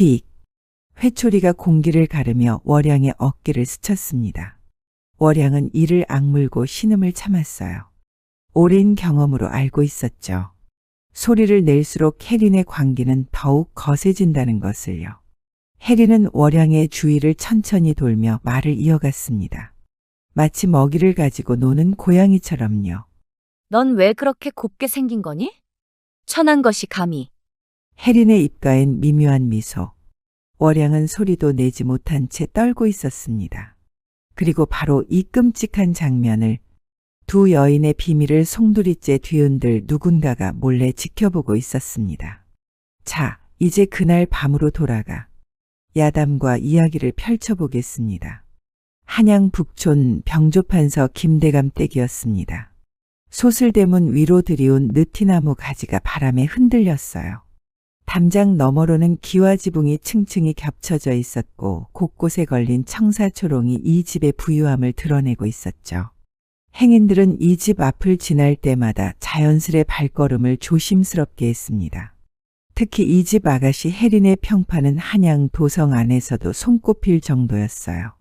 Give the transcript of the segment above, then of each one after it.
휙! 회초리가 공기를 가르며 월양의 어깨를 스쳤습니다. 월양은 이를 악물고 신음을 참았어요. 오랜 경험으로 알고 있었죠. 소리를 낼수록 혜린의 광기는 더욱 거세진다는 것을요. 혜린은 월양의 주위를 천천히 돌며 말을 이어갔습니다. 마치 먹이를 가지고 노는 고양이처럼요. 넌 왜 그렇게 곱게 생긴 거니? 천한 것이 감히. 혜린의 입가엔 미묘한 미소. 월양은 소리도 내지 못한 채 떨고 있었습니다. 그리고 바로 이 끔찍한 장면을, 두 여인의 비밀을 송두리째 뒤흔들 누군가가 몰래 지켜보고 있었습니다. 자, 이제 그날 밤으로 돌아가 야담과 이야기를 펼쳐보겠습니다. 한양 북촌 병조판서 김대감 댁이었습니다. 소슬대문 위로 들이온 느티나무 가지가 바람에 흔들렸어요. 담장 너머로는 기와지붕이 층층이 겹쳐져 있었고 곳곳에 걸린 청사초롱이 이 집의 부유함을 드러내고 있었죠. 행인들은 이 집 앞을 지날 때마다 자연스레 발걸음을 조심스럽게 했습니다. 특히 이 집 아가씨 혜린의 평판은 한양 도성 안에서도 손꼽힐 정도였어요.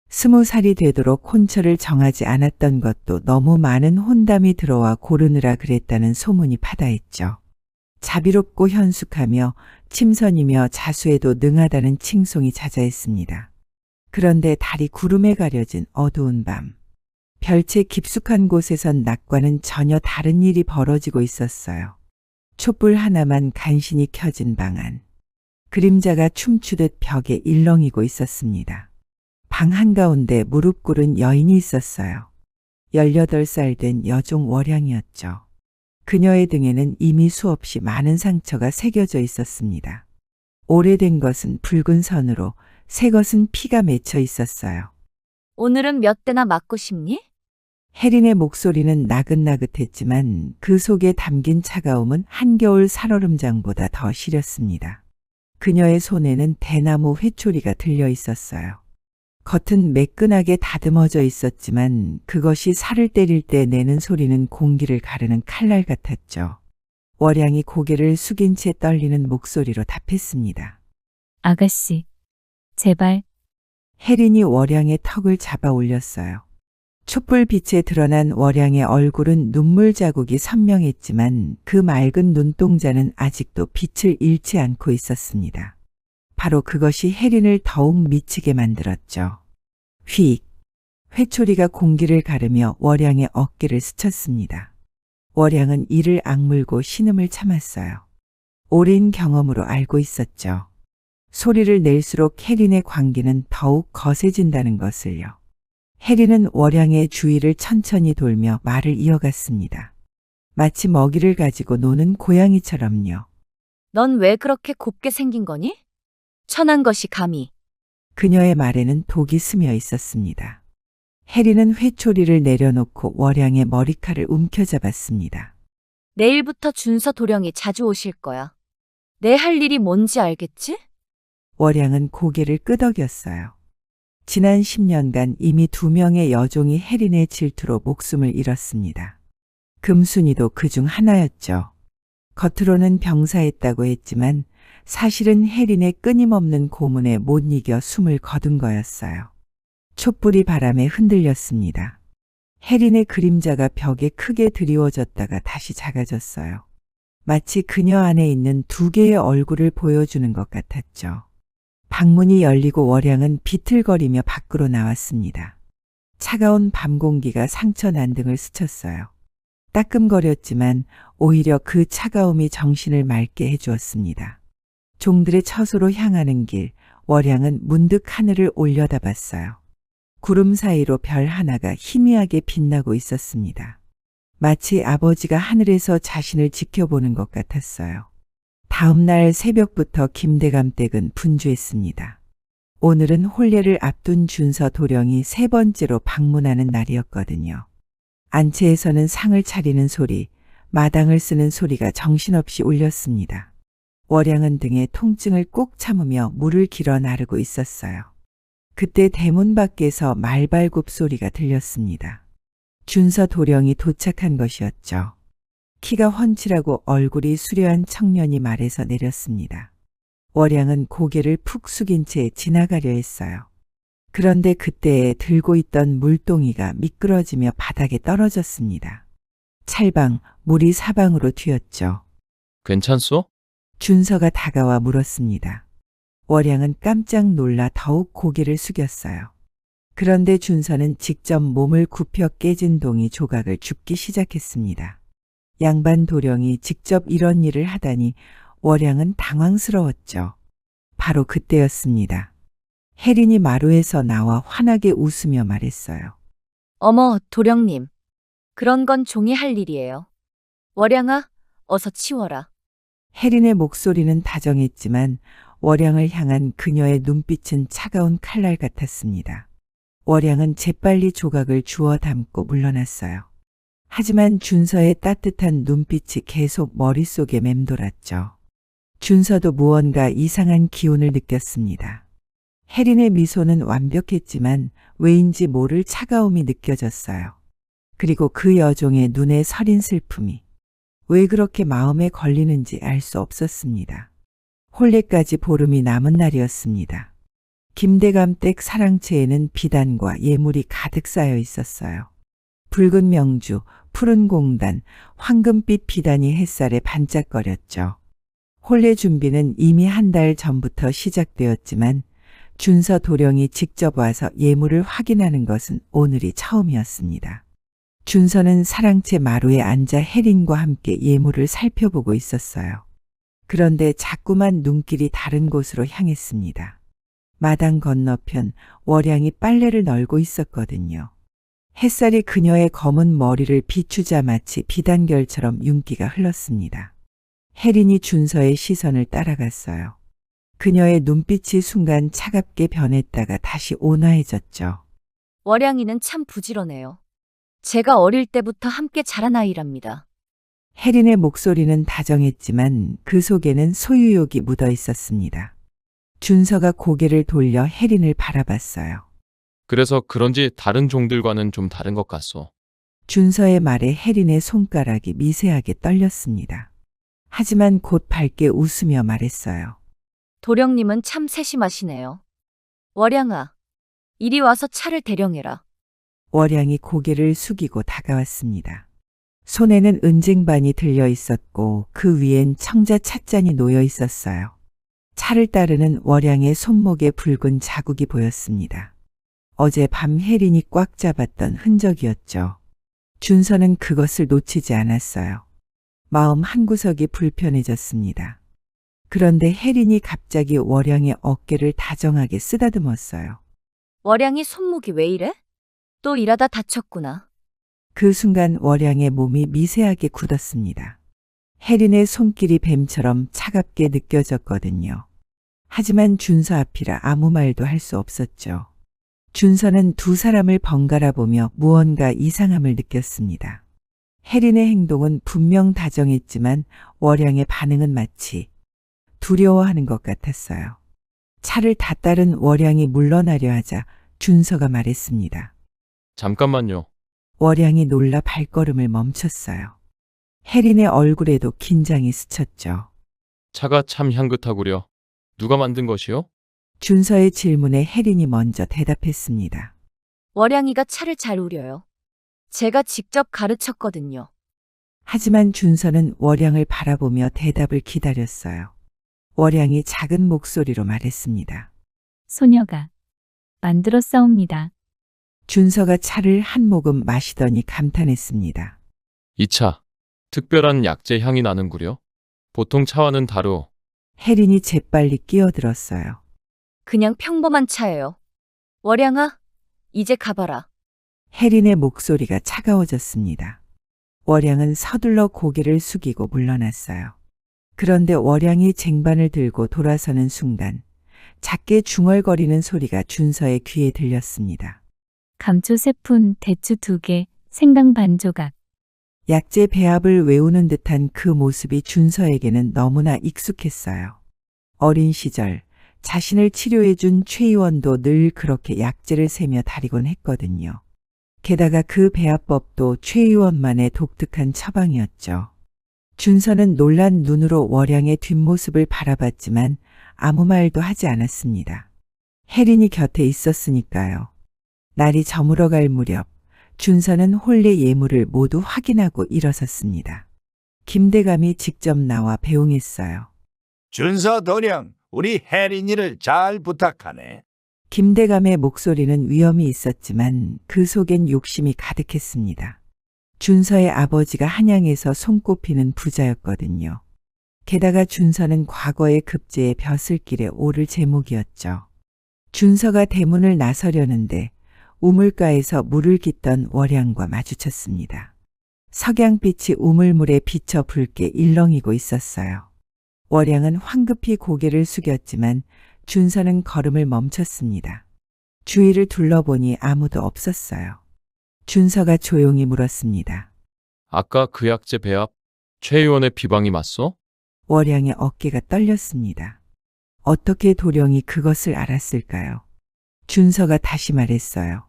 20살이 되도록 혼처를 정하지 않았던 것도 너무 많은 혼담이 들어와 고르느라 그랬다는 소문이 파다했죠. 자비롭고 현숙하며 침선이며 자수에도 능하다는 칭송이 자자했습니다. 그런데 달이 구름에 가려진 어두운 밤, 별채 깊숙한 곳에선 낮과는 전혀 다른 일이 벌어지고 있었어요. 촛불 하나만 간신히 켜진 방 안. 그림자가 춤추듯 벽에 일렁이고 있었습니다. 방 한가운데 무릎 꿇은 여인이 있었어요. 18살 된 여종 월양이었죠. 그녀의 등에는 이미 수없이 많은 상처가 새겨져 있었습니다. 오래된 것은 붉은 선으로, 새 것은 피가 맺혀 있었어요. 오늘은 몇 대나 맞고 싶니? 혜린의 목소리는 나긋나긋했지만 그 속에 담긴 차가움은 한겨울 살얼음장보다 더 시렸습니다. 그녀의 손에는 대나무 회초리가 들려 있었어요. 겉은 매끈하게 다듬어져 있었지만 그것이 살을 때릴 때 내는 소리는 공기를 가르는 칼날 같았죠. 월양이 고개를 숙인 채 떨리는 목소리로 답했습니다. 아가씨, 제발. 혜린이 월양의 턱을 잡아 올렸어요. 촛불 빛에 드러난 월양의 얼굴은 눈물 자국이 선명했지만 그 맑은 눈동자는 아직도 빛을 잃지 않고 있었습니다. 바로 그것이 혜린을 더욱 미치게 만들었죠. 휙! 회초리가 공기를 가르며 월양의 어깨를 스쳤습니다. 월양은 이를 악물고 신음을 참았어요. 오랜 경험으로 알고 있었죠. 소리를 낼수록 혜린의 광기는 더욱 거세진다는 것을요. 혜린은 월양의 주위를 천천히 돌며 말을 이어갔습니다. 마치 먹이를 가지고 노는 고양이처럼요. 넌 왜 그렇게 곱게 생긴 거니? 천한 것이 감히. 그녀의 말에는 독이 스며 있었습니다. 혜린은 회초리를 내려놓고 월양의 머리칼을 움켜잡았습니다. 내일부터 준서 도령이 자주 오실 거야. 내 할 일이 뭔지 알겠지? 월양은 고개를 끄덕였어요. 지난 10년간 이미 2명의 여종이 혜린의 질투로 목숨을 잃었습니다. 금순이도 그중 하나였죠. 겉으로는 병사했다고 했지만 사실은 혜린의 끊임없는 고문에 못 이겨 숨을 거둔 거였어요. 촛불이 바람에 흔들렸습니다. 혜린의 그림자가 벽에 크게 드리워졌다가 다시 작아졌어요. 마치 그녀 안에 있는 두 개의 얼굴을 보여주는 것 같았죠. 방문이 열리고 월양은 비틀거리며 밖으로 나왔습니다. 차가운 밤 공기가 상처 난등을 스쳤어요. 따끔거렸지만 오히려 그 차가움이 정신을 맑게 해주었습니다. 종들의 처소로 향하는 길, 월양은 문득 하늘을 올려다봤어요. 구름 사이로 별 하나가 희미하게 빛나고 있었습니다. 마치 아버지가 하늘에서 자신을 지켜보는 것 같았어요. 다음 날 새벽부터 김대감 댁은 분주했습니다. 오늘은 혼례를 앞둔 준서 도령이 3번째로 방문하는 날이었거든요. 안채에서는 상을 차리는 소리, 마당을 쓰는 소리가 정신없이 울렸습니다. 월양은 등에 통증을 꼭 참으며 물을 길어 나르고 있었어요. 그때 대문 밖에서 말발굽 소리가 들렸습니다. 준서 도령이 도착한 것이었죠. 키가 훤칠하고 얼굴이 수려한 청년이 말에서 내렸습니다. 월양은 고개를 푹 숙인 채 지나가려 했어요. 그런데 그때에 들고 있던 물동이가 미끄러지며 바닥에 떨어졌습니다. 찰방, 물이 사방으로 튀었죠. 괜찮소? 준서가 다가와 물었습니다. 월양은 깜짝 놀라 더욱 고개를 숙였어요. 그런데 준서는 직접 몸을 굽혀 깨진 동이 조각을 줍기 시작했습니다. 양반 도령이 직접 이런 일을 하다니 월양은 당황스러웠죠. 바로 그때였습니다. 혜린이 마루에서 나와 환하게 웃으며 말했어요. 어머, 도령님. 그런 건 종이 할 일이에요. 월양아, 어서 치워라. 혜린의 목소리는 다정했지만 월양을 향한 그녀의 눈빛은 차가운 칼날 같았습니다. 월양은 재빨리 조각을 주워 담고 물러났어요. 하지만 준서의 따뜻한 눈빛이 계속 머릿속에 맴돌았죠. 준서도 무언가 이상한 기운을 느꼈습니다. 혜린의 미소는 완벽했지만 왜인지 모를 차가움이 느껴졌어요. 그리고 그 여종의 눈에 서린 슬픔이 왜 그렇게 마음에 걸리는지 알 수 없었습니다. 혼례까지 보름이 남은 날이었습니다. 김대감댁 사랑채에는 비단과 예물이 가득 쌓여 있었어요. 붉은 명주, 푸른 공단, 황금빛 비단이 햇살에 반짝거렸죠. 혼례 준비는 이미 한 달 전부터 시작되었지만 준서 도령이 직접 와서 예물을 확인하는 것은 오늘이 처음이었습니다. 준서는 사랑채 마루에 앉아 혜린과 함께 예물을 살펴보고 있었어요. 그런데 자꾸만 눈길이 다른 곳으로 향했습니다. 마당 건너편 월양이 빨래를 널고 있었거든요. 햇살이 그녀의 검은 머리를 비추자 마치 비단결처럼 윤기가 흘렀습니다. 혜린이 준서의 시선을 따라갔어요. 그녀의 눈빛이 순간 차갑게 변했다가 다시 온화해졌죠. 월양이는 참 부지런해요. 제가 어릴 때부터 함께 자란 아이랍니다. 혜린의 목소리는 다정했지만 그 속에는 소유욕이 묻어 있었습니다. 준서가 고개를 돌려 혜린을 바라봤어요. 그래서 그런지 다른 종들과는 좀 다른 것 같소. 준서의 말에 혜린의 손가락이 미세하게 떨렸습니다. 하지만 곧 밝게 웃으며 말했어요. 도령님은 참 세심하시네요. 월양아, 이리 와서 차를 대령해라. 월양이 고개를 숙이고 다가왔습니다. 손에는 은쟁반이 들려 있었고 그 위엔 청자 찻잔이 놓여 있었어요. 차를 따르는 월양의 손목에 붉은 자국이 보였습니다. 어제 밤 혜린이 꽉 잡았던 흔적이었죠. 준서는 그것을 놓치지 않았어요. 마음 한구석이 불편해졌습니다. 그런데 혜린이 갑자기 월양의 어깨를 다정하게 쓰다듬었어요. 월양이 손목이 왜 이래? 또 일하다 다쳤구나. 그 순간 월양의 몸이 미세하게 굳었습니다. 혜린의 손길이 뱀처럼 차갑게 느껴졌거든요. 하지만 준서 앞이라 아무 말도 할 수 없었죠. 준서는 두 사람을 번갈아 보며 무언가 이상함을 느꼈습니다. 혜린의 행동은 분명 다정했지만 월양의 반응은 마치 두려워하는 것 같았어요. 차를 다 따른 월양이 물러나려 하자 준서가 말했습니다. 잠깐만요. 월양이 놀라 발걸음을 멈췄어요. 혜린의 얼굴에도 긴장이 스쳤죠. 차가 참 향긋하구려. 누가 만든 것이요? 준서의 질문에 혜린이 먼저 대답했습니다. 월양이가 차를 잘 우려요. 제가 직접 가르쳤거든요. 하지만 준서는 월양을 바라보며 대답을 기다렸어요. 월양이 작은 목소리로 말했습니다. 소녀가 만들었사옵니다. 준서가 차를 한 모금 마시더니 감탄했습니다. 이 차, 특별한 약재 향이 나는구려. 보통 차와는 다르오. 혜린이 재빨리 끼어들었어요. 그냥 평범한 차예요. 월양아, 이제 가봐라. 혜린의 목소리가 차가워졌습니다. 월양은 서둘러 고개를 숙이고 물러났어요. 그런데 월양이 쟁반을 들고 돌아서는 순간 작게 중얼거리는 소리가 준서의 귀에 들렸습니다. 감초 3푼, 대추 2개, 생강 반 조각. 약재 배합을 외우는 듯한 그 모습이 준서에게는 너무나 익숙했어요. 어린 시절 자신을 치료해준 최 의원도 늘 그렇게 약재를 세며 다리곤 했거든요. 게다가 그 배합법도 최 의원만의 독특한 처방이었죠. 준서는 놀란 눈으로 월양의 뒷모습을 바라봤지만 아무 말도 하지 않았습니다. 혜린이 곁에 있었으니까요. 날이 저물어갈 무렵 준서는 혼례 예물을 모두 확인하고 일어섰습니다. 김대감이 직접 나와 배웅했어요. 준서 도령, 우리 혜린이를 잘 부탁하네. 김대감의 목소리는 위엄이 있었지만 그 속엔 욕심이 가득했습니다. 준서의 아버지가 한양에서 손꼽히는 부자였거든요. 게다가 준서는 과거의 급제의 벼슬길에 오를 제목이었죠. 준서가 대문을 나서려는데 우물가에서 물을 깃던 월양과 마주쳤습니다. 석양빛이 우물물에 비쳐 붉게 일렁이고 있었어요. 월양은 황급히 고개를 숙였지만 준서는 걸음을 멈췄습니다. 주위를 둘러보니 아무도 없었어요. 준서가 조용히 물었습니다. 아까 그 약재 배합 최 의원의 비방이 맞소? 월양의 어깨가 떨렸습니다. 어떻게 도령이 그것을 알았을까요? 준서가 다시 말했어요.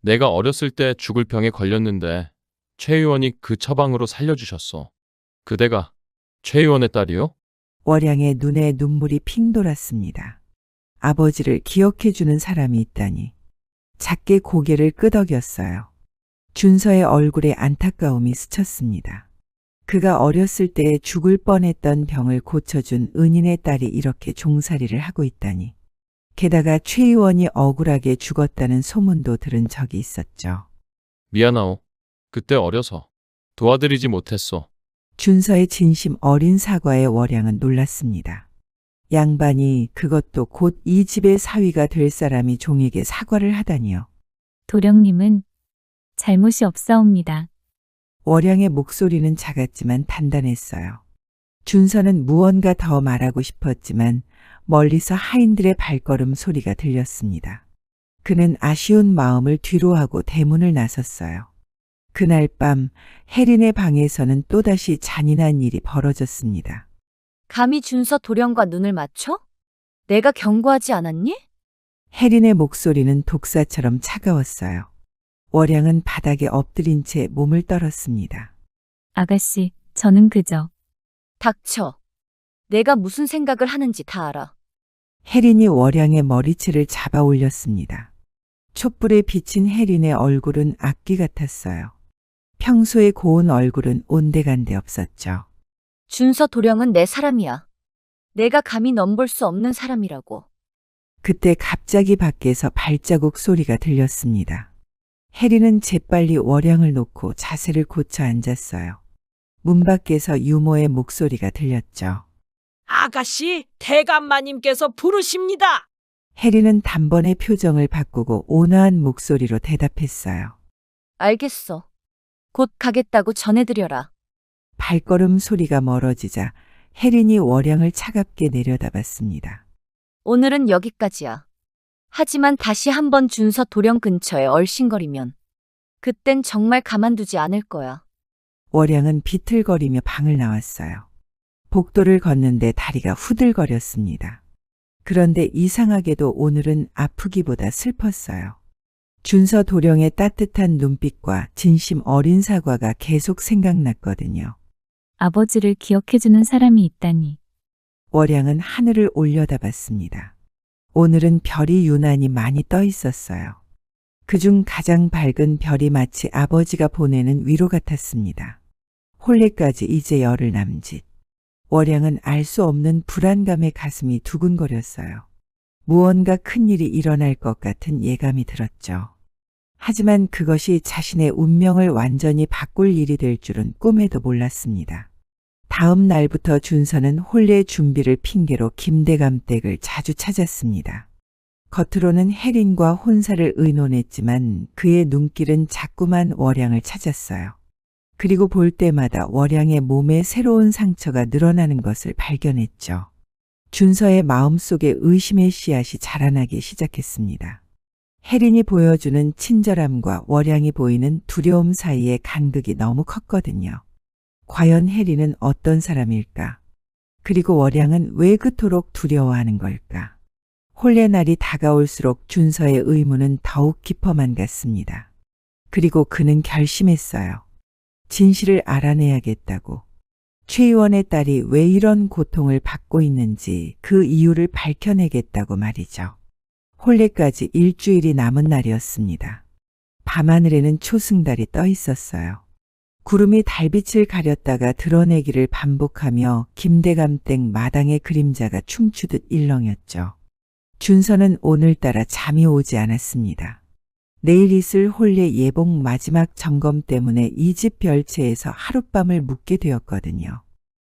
내가 어렸을 때 죽을 병에 걸렸는데 최 의원이 그 처방으로 살려주셨소. 그대가 최 의원의 딸이요? 월양의 눈에 눈물이 핑 돌았습니다. 아버지를 기억해주는 사람이 있다니. 작게 고개를 끄덕였어요. 준서의 얼굴에 안타까움이 스쳤습니다. 그가 어렸을 때 죽을 뻔했던 병을 고쳐준 은인의 딸이 이렇게 종살이를 하고 있다니. 게다가 최 의원이 억울하게 죽었다는 소문도 들은 적이 있었죠. 미안하오. 그때 어려서 도와드리지 못했소. 준서의 진심 어린 사과에 월양은 놀랐습니다. 양반이 그것도 곧 이 집의 사위가 될 사람이 종에게 사과를 하다니요. 도령님은 잘못이 없사옵니다. 월양의 목소리는 작았지만 단단했어요. 준서는 무언가 더 말하고 싶었지만 멀리서 하인들의 발걸음 소리가 들렸습니다. 그는 아쉬운 마음을 뒤로하고 대문을 나섰어요. 그날 밤 혜린의 방에서는 또다시 잔인한 일이 벌어졌습니다. 감히 준서 도령과 눈을 맞춰? 내가 경고하지 않았니? 혜린의 목소리는 독사처럼 차가웠어요. 월양은 바닥에 엎드린 채 몸을 떨었습니다. 아가씨, 저는 그저 닥쳐. 내가 무슨 생각을 하는지 다 알아. 혜린이 월양의 머리채를 잡아 올렸습니다. 촛불에 비친 혜린의 얼굴은 악귀 같았어요. 평소의 고운 얼굴은 온데간데 없었죠. 준서 도령은 내 사람이야. 내가 감히 넘볼 수 없는 사람이라고. 그때 갑자기 밖에서 발자국 소리가 들렸습니다. 혜린은 재빨리 월양을 놓고 자세를 고쳐 앉았어요. 문 밖에서 유모의 목소리가 들렸죠. 아가씨, 대감마님께서 부르십니다. 혜린은 단번에 표정을 바꾸고 온화한 목소리로 대답했어요. 알겠어. 곧 가겠다고 전해드려라. 발걸음 소리가 멀어지자 혜린이 월양을 차갑게 내려다봤습니다. 오늘은 여기까지야. 하지만 다시 한번 준서 도령 근처에 얼씬거리면 그땐 정말 가만두지 않을 거야. 월양은 비틀거리며 방을 나왔어요. 복도를 걷는데 다리가 후들거렸습니다. 그런데 이상하게도 오늘은 아프기보다 슬펐어요. 준서 도령의 따뜻한 눈빛과 진심 어린 사과가 계속 생각났거든요. 아버지를 기억해주는 사람이 있다니. 월양은 하늘을 올려다봤습니다. 오늘은 별이 유난히 많이 떠 있었어요. 그중 가장 밝은 별이 마치 아버지가 보내는 위로 같았습니다. 혼례까지 이제 열흘 남짓. 월양은 알 수 없는 불안감에 가슴이 두근거렸어요. 무언가 큰일이 일어날 것 같은 예감이 들었죠. 하지만 그것이 자신의 운명을 완전히 바꿀 일이 될 줄은 꿈에도 몰랐습니다. 다음 날부터 준서는 혼례 준비를 핑계로 김대감 댁을 자주 찾았습니다. 겉으로는 혜린과 혼사를 의논했지만 그의 눈길은 자꾸만 월양을 찾았어요. 그리고 볼 때마다 월양의 몸에 새로운 상처가 늘어나는 것을 발견했죠. 준서의 마음속에 의심의 씨앗이 자라나기 시작했습니다. 혜린이 보여주는 친절함과 월양이 보이는 두려움 사이의 간극이 너무 컸거든요. 과연 혜린은 어떤 사람일까? 그리고 월양은 왜 그토록 두려워하는 걸까? 혼례 날이 다가올수록 준서의 의문은 더욱 깊어만 갔습니다. 그리고 그는 결심했어요. 진실을 알아내야겠다고. 최 의원의 딸이 왜 이런 고통을 받고 있는지 그 이유를 밝혀내겠다고 말이죠. 혼례까지 일주일이 남은 날이었습니다. 밤하늘에는 초승달이 떠 있었어요. 구름이 달빛을 가렸다가 드러내기를 반복하며 김대감댁 마당의 그림자가 춤추듯 일렁였죠. 준서는 오늘따라 잠이 오지 않았습니다. 내일 있을 혼례 예복 마지막 점검 때문에 이 집 별채에서 하룻밤을 묵게 되었거든요.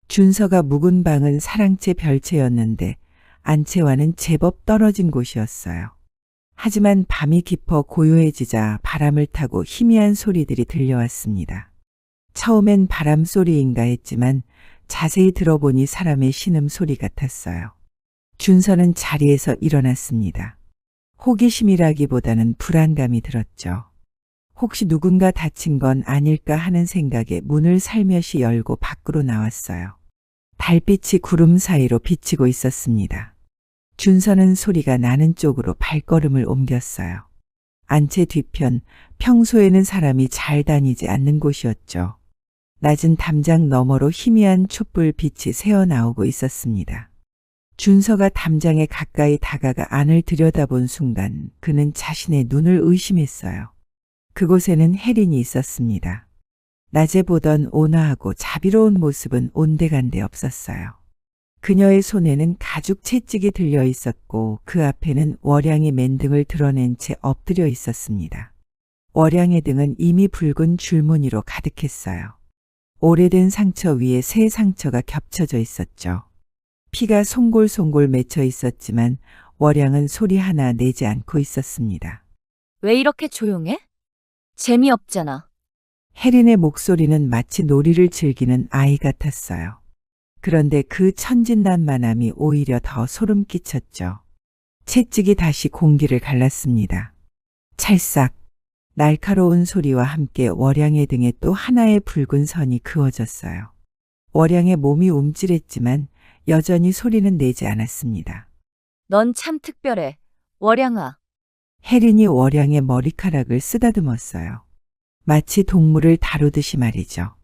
준서가 묵은 방은 사랑채 별채였는데 안채와는 제법 떨어진 곳이었어요. 하지만 밤이 깊어 고요해지자 바람을 타고 희미한 소리들이 들려왔습니다. 처음엔 바람 소리인가 했지만 자세히 들어보니 사람의 신음소리 같았어요. 준서는 자리에서 일어났습니다. 호기심이라기보다는 불안감이 들었죠. 혹시 누군가 다친 건 아닐까 하는 생각에 문을 살며시 열고 밖으로 나왔어요. 달빛이 구름 사이로 비치고 있었습니다. 준서는 소리가 나는 쪽으로 발걸음을 옮겼어요. 안채 뒤편, 평소에는 사람이 잘 다니지 않는 곳이었죠. 낮은 담장 너머로 희미한 촛불 빛이 새어나오고 있었습니다. 준서가 담장에 가까이 다가가 안을 들여다본 순간 그는 자신의 눈을 의심했어요. 그곳에는 혜린이 있었습니다. 낮에 보던 온화하고 자비로운 모습은 온데간데 없었어요. 그녀의 손에는 가죽 채찍이 들려 있었고 그 앞에는 월양의 맨등을 드러낸 채 엎드려 있었습니다. 월양의 등은 이미 붉은 줄무늬로 가득했어요. 오래된 상처 위에 새 상처가 겹쳐져 있었죠. 피가 송골송골 맺혀 있었지만 월양은 소리 하나 내지 않고 있었습니다. 왜 이렇게 조용해? 재미없잖아. 혜린의 목소리는 마치 놀이를 즐기는 아이 같았어요. 그런데 그 천진난만함이 오히려 더 소름 끼쳤죠. 채찍이 다시 공기를 갈랐습니다. 찰싹, 날카로운 소리와 함께 월양의 등에 또 하나의 붉은 선이 그어졌어요. 월양의 몸이 움찔했지만 여전히 소리는 내지 않았습니다. 넌 참 특별해. 월양아. 혜린이 월양의 머리카락을 쓰다듬었어요. 마치 동물을 다루듯이 말이죠.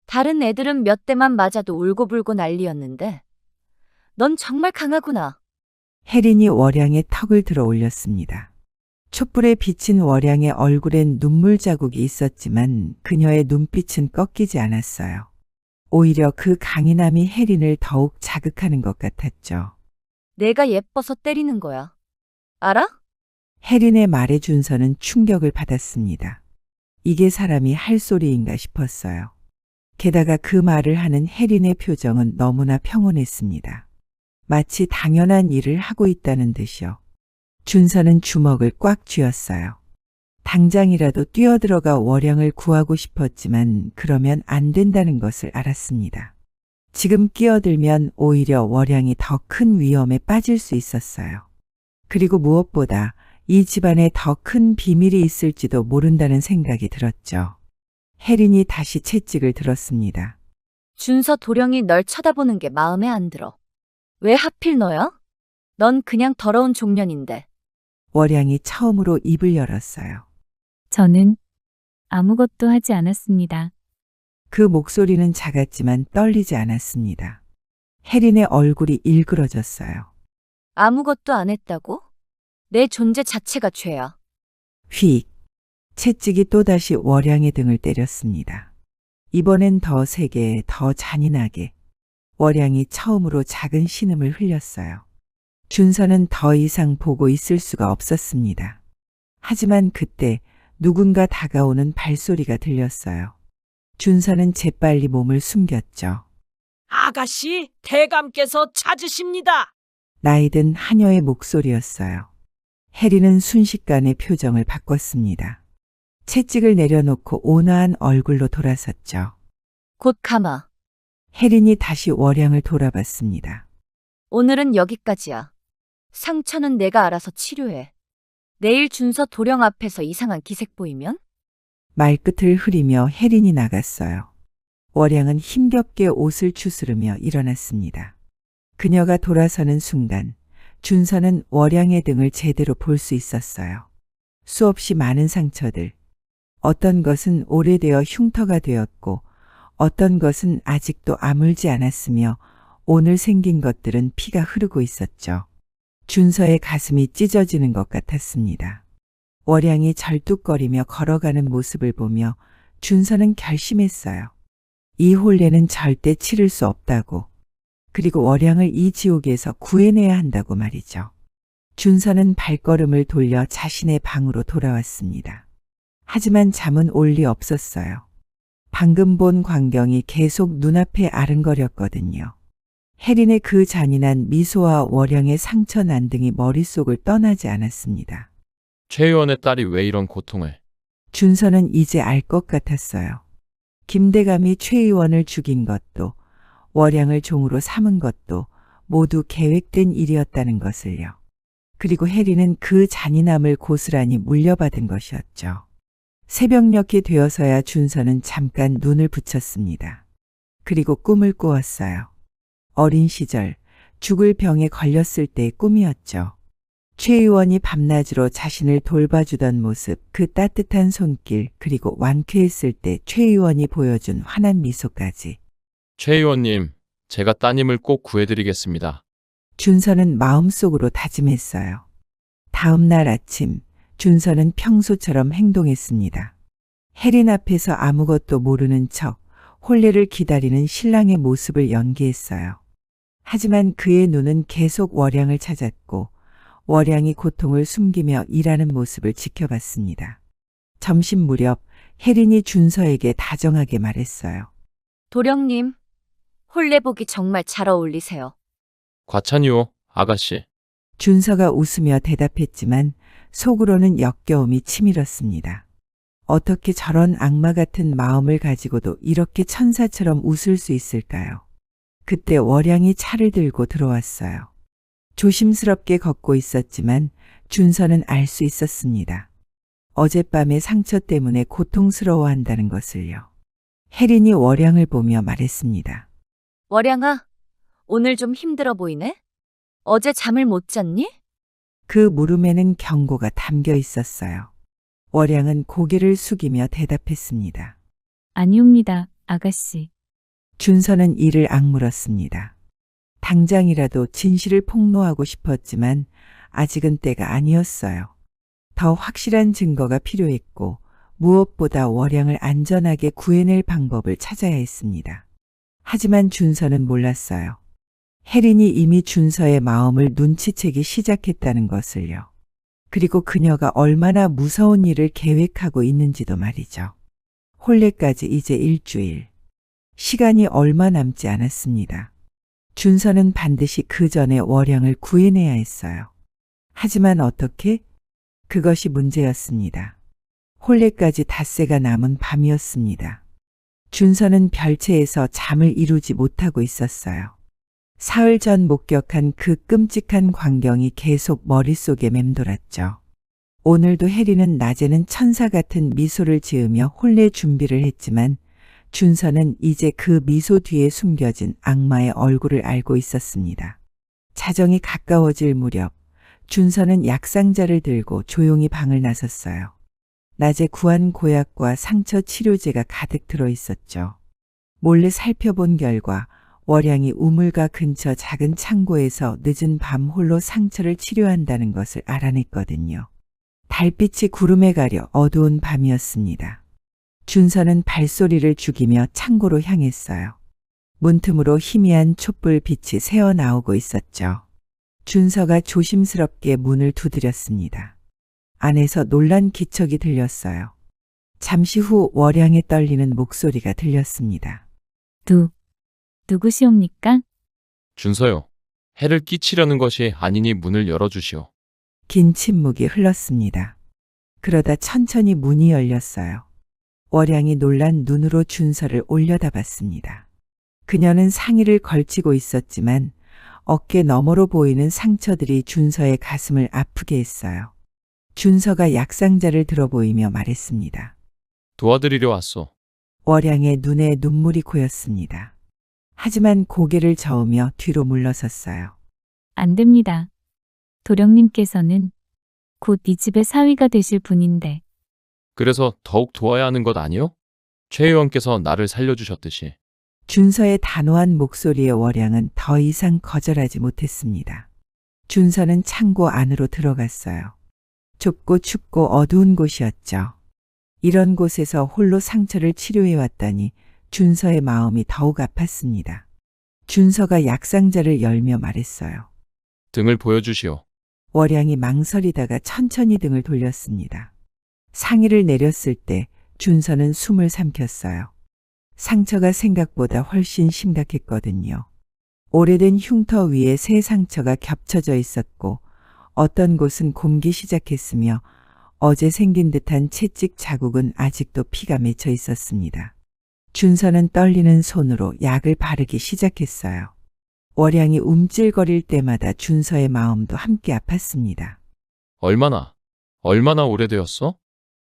다른 애들은 몇 대만 맞아도 울고불고 난리였는데 넌 정말 강하구나. 혜린이 월양의 턱을 들어 올렸습니다. 촛불에 비친 월양의 얼굴엔 눈물 자국이 있었지만 그녀의 눈빛은 꺾이지 않았어요. 오히려 그 강인함이 혜린을 더욱 자극하는 것 같았죠. 내가 예뻐서 때리는 거야. 알아? 혜린의 말에 준서는 충격을 받았습니다. 이게 사람이 할 소리인가 싶었어요. 게다가 그 말을 하는 혜린의 표정은 너무나 평온했습니다. 마치 당연한 일을 하고 있다는 듯이요. 준서는 주먹을 꽉 쥐었어요. 당장이라도 뛰어들어가 월양을 구하고 싶었지만 그러면 안 된다는 것을 알았습니다. 지금 끼어들면 오히려 월양이 더 큰 위험에 빠질 수 있었어요. 그리고 무엇보다 이 집안에 더 큰 비밀이 있을지도 모른다는 생각이 들었죠. 혜린이 다시 채찍을 들었습니다. 준서 도령이 널 쳐다보는 게 마음에 안 들어. 왜 하필 너야? 넌 그냥 더러운 종년인데. 월양이 처음으로 입을 열었어요. 저는 아무것도 하지 않았습니다. 그 목소리는 작았지만 떨리지 않았습니다. 혜린의 얼굴이 일그러졌어요. 아무것도 안 했다고? 내 존재 자체가 죄야. 휙! 채찍이 또다시 월양의 등을 때렸습니다. 이번엔 더 세게, 더 잔인하게. 월양이 처음으로 작은 신음을 흘렸어요. 준서는 더 이상 보고 있을 수가 없었습니다. 하지만 그때 누군가 다가오는 발소리가 들렸어요. 준서는 재빨리 몸을 숨겼죠. 아가씨, 대감께서 찾으십니다. 나이든 하녀의 목소리였어요. 혜린은 순식간에 표정을 바꿨습니다. 채찍을 내려놓고 온화한 얼굴로 돌아섰죠. 곧 가마. 혜린이 다시 월양을 돌아봤습니다. 오늘은 여기까지야. 상처는 내가 알아서 치료해. 내일 준서 도령 앞에서 이상한 기색 보이면? 말끝을 흐리며 혜린이 나갔어요. 월양은 힘겹게 옷을 추스르며 일어났습니다. 그녀가 돌아서는 순간 준서는 월양의 등을 제대로 볼 수 있었어요. 수없이 많은 상처들. 어떤 것은 오래되어 흉터가 되었고 어떤 것은 아직도 아물지 않았으며 오늘 생긴 것들은 피가 흐르고 있었죠. 준서의 가슴이 찢어지는 것 같았습니다. 월양이 절뚝거리며 걸어가는 모습을 보며 준서는 결심했어요. 이 혼례는 절대 치를 수 없다고. 그리고 월양을 이 지옥에서 구해내야 한다고 말이죠. 준서는 발걸음을 돌려 자신의 방으로 돌아왔습니다. 하지만 잠은 올 리 없었어요. 방금 본 광경이 계속 눈앞에 아른거렸거든요. 혜린의 그 잔인한 미소와 월영의 상처 난등이 머릿속을 떠나지 않았습니다. 최 의원의 딸이 왜 이런 고통을? 준서는 이제 알 것 같았어요. 김대감이 최 의원을 죽인 것도 월양을 종으로 삼은 것도 모두 계획된 일이었다는 것을요. 그리고 혜린은 그 잔인함을 고스란히 물려받은 것이었죠. 새벽녘이 되어서야 준서는 잠깐 눈을 붙였습니다. 그리고 꿈을 꾸었어요. 어린 시절 죽을 병에 걸렸을 때의 꿈이었죠. 최 의원이 밤낮으로 자신을 돌봐주던 모습, 그 따뜻한 손길, 그리고 완쾌했을 때 최 의원이 보여준 환한 미소까지. 최 의원님, 제가 따님을 꼭 구해드리겠습니다. 준서는 마음속으로 다짐했어요. 다음 날 아침 준서는 평소처럼 행동했습니다. 혜린 앞에서 아무것도 모르는 척 혼례를 기다리는 신랑의 모습을 연기했어요. 하지만 그의 눈은 계속 월양을 찾았고 월양이 고통을 숨기며 일하는 모습을 지켜봤습니다. 점심 무렵 혜린이 준서에게 다정하게 말했어요. 도령님, 혼례 복이 정말 잘 어울리세요. 과찬이요, 아가씨. 준서가 웃으며 대답했지만 속으로는 역겨움이 치밀었습니다. 어떻게 저런 악마 같은 마음을 가지고도 이렇게 천사처럼 웃을 수 있을까요? 그때 월양이 차를 들고 들어왔어요. 조심스럽게 걷고 있었지만 준서는 알 수 있었습니다. 어젯밤의 상처 때문에 고통스러워한다는 것을요. 혜린이 월양을 보며 말했습니다. 월양아, 오늘 좀 힘들어 보이네? 어제 잠을 못 잤니? 그 물음에는 경고가 담겨 있었어요. 월양은 고개를 숙이며 대답했습니다. 아니옵니다, 아가씨. 준서는 이를 악물었습니다. 당장이라도 진실을 폭로하고 싶었지만 아직은 때가 아니었어요. 더 확실한 증거가 필요했고 무엇보다 월양을 안전하게 구해낼 방법을 찾아야 했습니다. 하지만 준서는 몰랐어요. 혜린이 이미 준서의 마음을 눈치채기 시작했다는 것을요. 그리고 그녀가 얼마나 무서운 일을 계획하고 있는지도 말이죠. 혼례까지 이제 일주일. 시간이 얼마 남지 않았습니다. 준서는 반드시 그 전에 월양을 구해내야 했어요. 하지만 어떻게? 그것이 문제였습니다. 혼례까지 닷새가 남은 밤이었습니다. 준서는 별채에서 잠을 이루지 못하고 있었어요. 사흘 전 목격한 그 끔찍한 광경이 계속 머릿속에 맴돌았죠. 오늘도 혜린은 낮에는 천사 같은 미소를 지으며 혼례 준비를 했지만 준서는 이제 그 미소 뒤에 숨겨진 악마의 얼굴을 알고 있었습니다. 자정이 가까워질 무렵 준서는 약상자를 들고 조용히 방을 나섰어요. 낮에 구한 고약과 상처 치료제가 가득 들어 있었죠. 몰래 살펴본 결과 월양이 우물가 근처 작은 창고에서 늦은 밤 홀로 상처를 치료한다는 것을 알아냈거든요. 달빛이 구름에 가려 어두운 밤이었습니다. 준서는 발소리를 죽이며 창고로 향했어요. 문틈으로 희미한 촛불 빛이 새어나오고 있었죠. 준서가 조심스럽게 문을 두드렸습니다. 안에서 놀란 기척이 들렸어요. 잠시 후 월양에 떨리는 목소리가 들렸습니다. 누구시옵니까? 준서요. 해를 끼치려는 것이 아니니 문을 열어주시오. 긴 침묵이 흘렀습니다. 그러다 천천히 문이 열렸어요. 월양이 놀란 눈으로 준서를 올려다봤습니다. 그녀는 상의를 걸치고 있었지만 어깨 너머로 보이는 상처들이 준서의 가슴을 아프게 했어요. 준서가 약상자를 들어 보이며 말했습니다. 도와드리려 왔소. 월양의 눈에 눈물이 고였습니다. 하지만 고개를 저으며 뒤로 물러섰어요. 안 됩니다. 도령님께서는 곧 이 집의 사위가 되실 분인데. 그래서 더욱 도와야 하는 것 아니오? 최 의원께서 나를 살려주셨듯이. 준서의 단호한 목소리에 월양은 더 이상 거절하지 못했습니다. 준서는 창고 안으로 들어갔어요. 좁고 춥고 어두운 곳이었죠. 이런 곳에서 홀로 상처를 치료해 왔다니 준서의 마음이 더욱 아팠습니다. 준서가 약상자를 열며 말했어요. 등을 보여주시오. 월양이 망설이다가 천천히 등을 돌렸습니다. 상의를 내렸을 때 준서는 숨을 삼켰어요. 상처가 생각보다 훨씬 심각했거든요. 오래된 흉터 위에 새 상처가 겹쳐져 있었고 어떤 곳은 곰기 시작했으며 어제 생긴 듯한 채찍 자국은 아직도 피가 맺혀 있었습니다. 준서는 떨리는 손으로 약을 바르기 시작했어요. 월양이 움찔거릴 때마다 준서의 마음도 함께 아팠습니다. 얼마나 오래되었어?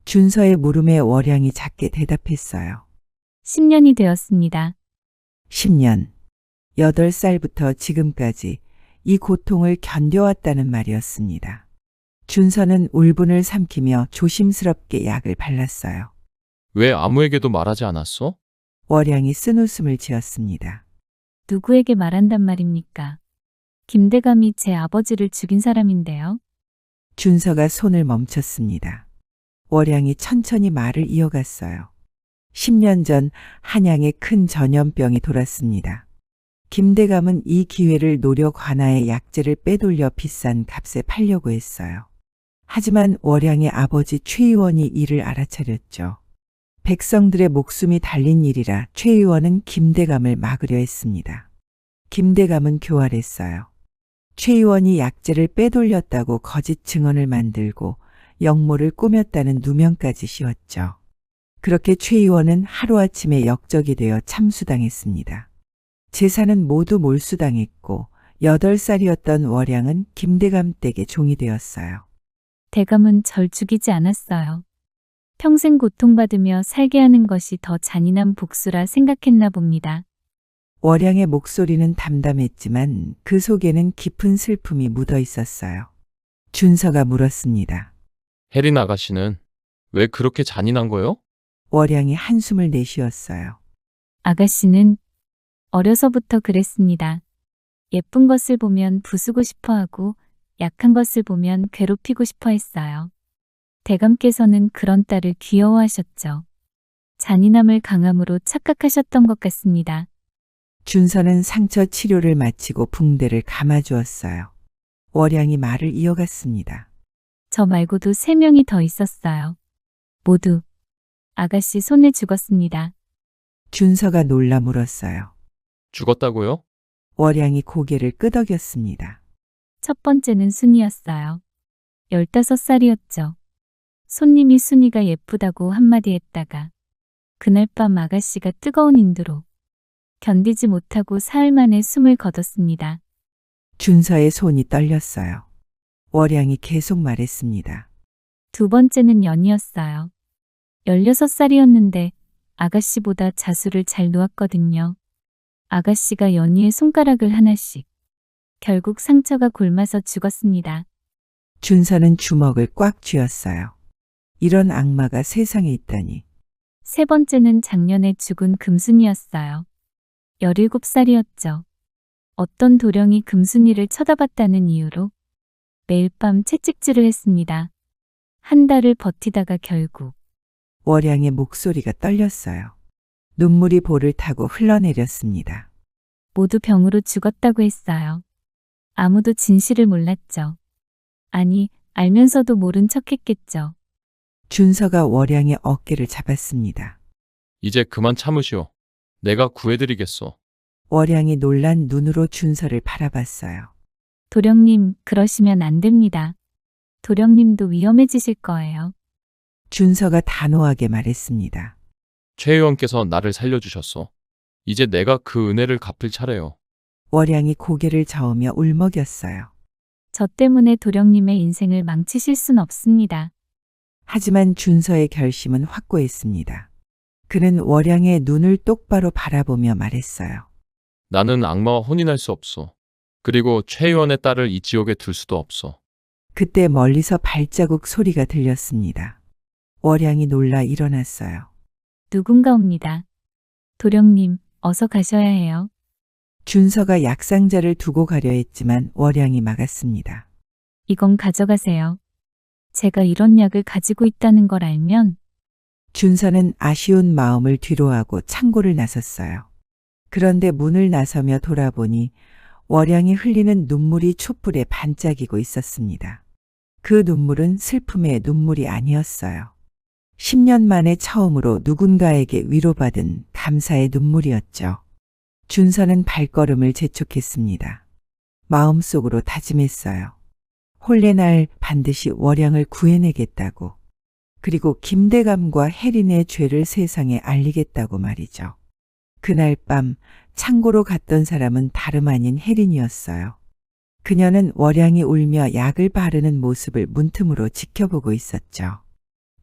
준서의 물음에 월양이 작게 대답했어요. 10년이 되었습니다. 10년. 8살부터 지금까지 이 고통을 견뎌왔다는 말이었습니다. 준서는 울분을 삼키며 조심스럽게 약을 발랐어요. 왜 아무에게도 말하지 않았어? 월양이 쓴웃음을 지었습니다. 누구에게 말한단 말입니까? 김대감이 제 아버지를 죽인 사람인데요. 준서가 손을 멈췄습니다. 월양이 천천히 말을 이어갔어요. 10년 전 한양에 큰 전염병이 돌았습니다. 김대감은 이 기회를 노려 관아의 약재를 빼돌려 비싼 값에 팔려고 했어요. 하지만 월양의 아버지 최 의원이 이를 알아차렸죠. 백성들의 목숨이 달린 일이라 최 의원은 김대감을 막으려 했습니다. 김대감은 교활했어요. 최 의원이 약재를 빼돌렸다고 거짓 증언을 만들고 역모를 꾸몄다는 누명까지 씌웠죠. 그렇게 최 의원은 하루아침에 역적이 되어 참수당했습니다. 재산은 모두 몰수당했고 8살이었던 월양은 김대감 댁의 종이 되었어요. 대감은 절 죽이지 않았어요. 평생 고통받으며 살게 하는 것이 더 잔인한 복수라 생각했나 봅니다. 월양의 목소리는 담담했지만 그 속에는 깊은 슬픔이 묻어 있었어요. 준서가 물었습니다. 혜린 아가씨는 왜 그렇게 잔인한 거요? 월양이 한숨을 내쉬었어요. 아가씨는 어려서부터 그랬습니다. 예쁜 것을 보면 부수고 싶어 하고 약한 것을 보면 괴롭히고 싶어 했어요. 대감께서는 그런 딸을 귀여워하셨죠. 잔인함을 강함으로 착각하셨던 것 같습니다. 준서는 상처 치료를 마치고 붕대를 감아주었어요. 월양이 말을 이어갔습니다. 저 말고도 3명이 더 있었어요. 모두 아가씨 손에 죽었습니다. 준서가 놀라 물었어요. 죽었다고요? 월양이 고개를 끄덕였습니다. 첫 번째는 순이였어요. 15살이었죠. 손님이 순이가 예쁘다고 한마디 했다가 그날 밤 아가씨가 뜨거운 인두로 견디지 못하고 사흘 만에 숨을 거뒀습니다. 준서의 손이 떨렸어요. 월양이 계속 말했습니다. 두 번째는 연이었어요. 16살이었는데 아가씨보다 자수를 잘 놓았거든요. 아가씨가 연이의 손가락을 하나씩. 결국 상처가 곪아서 죽었습니다. 준서는 주먹을 꽉 쥐었어요. 이런 악마가 세상에 있다니. 세 번째는 작년에 죽은 금순이었어요. 17살이었죠. 어떤 도령이 금순이를 쳐다봤다는 이유로 매일 밤 채찍질을 했습니다. 한 달을 버티다가 결국 월양의 목소리가 떨렸어요. 눈물이 볼을 타고 흘러내렸습니다. 모두 병으로 죽었다고 했어요. 아무도 진실을 몰랐죠. 아니, 알면서도 모른 척했겠죠. 준서가 월양의 어깨를 잡았습니다. 이제 그만 참으시오. 내가 구해드리겠소. 월양이 놀란 눈으로 준서를 바라봤어요. 도령님, 그러시면 안 됩니다. 도령님도 위험해지실 거예요. 준서가 단호하게 말했습니다. 최 의원께서 나를 살려주셨소. 이제 내가 그 은혜를 갚을 차례요. 월양이 고개를 저으며 울먹였어요. 저 때문에 도령님의 인생을 망치실 순 없습니다. 하지만 준서의 결심은 확고했습니다. 그는 월양의 눈을 똑바로 바라보며 말했어요. 나는 악마와 혼인할 수 없소. 그리고 최 의원의 딸을 이 지옥에 둘 수도 없소. 그때 멀리서 발자국 소리가 들렸습니다. 월양이 놀라 일어났어요. 누군가 옵니다. 도령님, 어서 가셔야 해요. 준서가 약상자를 두고 가려 했지만 월양이 막았습니다. 이건 가져가세요. 제가 이런 약을 가지고 있다는 걸 알면 준서는 아쉬운 마음을 뒤로하고 창고를 나섰어요. 그런데 문을 나서며 돌아보니 월양이 흘리는 눈물이 촛불에 반짝이고 있었습니다. 그 눈물은 슬픔의 눈물이 아니었어요. 10년 만에 처음으로 누군가에게 위로받은 감사의 눈물이었죠. 준서는 발걸음을 재촉했습니다. 마음속으로 다짐했어요. 홀레날 반드시 월양을 구해내겠다고. 그리고 김대감과 혜린의 죄를 세상에 알리겠다고 말이죠. 그날 밤 창고로 갔던 사람은 다름 아닌 혜린이었어요. 그녀는 월양이 울며 약을 바르는 모습을 문틈으로 지켜보고 있었죠.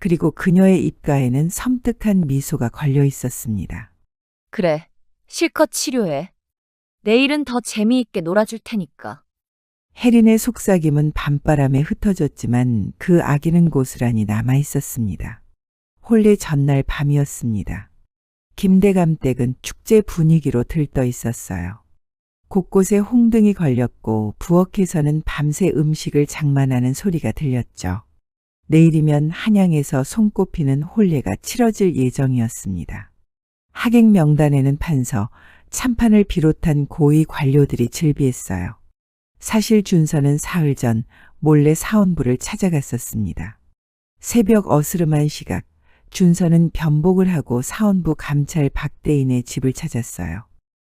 그리고 그녀의 입가에는 섬뜩한 미소가 걸려 있었습니다. 그래, 실컷 치료해. 내일은 더 재미있게 놀아줄 테니까. 혜린의 속삭임은 밤바람에 흩어졌지만 그 아기는 고스란히 남아 있었습니다. 홀례 전날 밤이었습니다. 김대감 댁은 축제 분위기로 들떠 있었어요. 곳곳에 홍등이 걸렸고 부엌에서는 밤새 음식을 장만하는 소리가 들렸죠. 내일이면 한양에서 손꼽히는 홀례가 치러질 예정이었습니다. 하객 명단에는 판서, 참판을 비롯한 고위 관료들이 즐비했어요. 사실 준서는 사흘 전 몰래 사원부를 찾아갔었습니다. 새벽 어스름한 시각, 준서는 변복을 하고 사원부 감찰 박대인의 집을 찾았어요.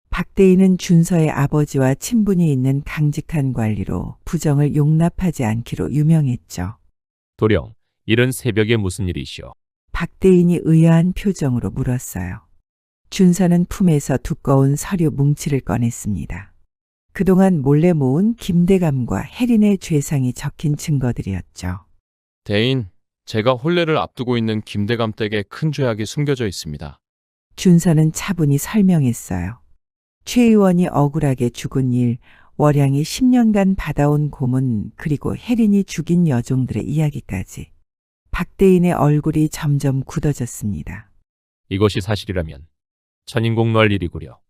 박대인은 준서의 아버지와 친분이 있는 강직한 관리로 부정을 용납하지 않기로 유명했죠. 도령, 이른 새벽에 무슨 일이시오? 박대인이 의아한 표정으로 물었어요. 준서는 품에서 두꺼운 서류 뭉치를 꺼냈습니다. 그동안 몰래 모은 김대감과 혜린의 죄상이 적힌 증거들이었죠. 대인, 제가 혼례를 앞두고 있는 김대감 댁에 큰 죄악이 숨겨져 있습니다. 준서는 차분히 설명했어요. 최 의원이 억울하게 죽은 일, 월양이 10년간 받아온 고문, 그리고 혜린이 죽인 여종들의 이야기까지. 박대인의 얼굴이 점점 굳어졌습니다. 이것이 사실이라면 천인공노할 일이구려.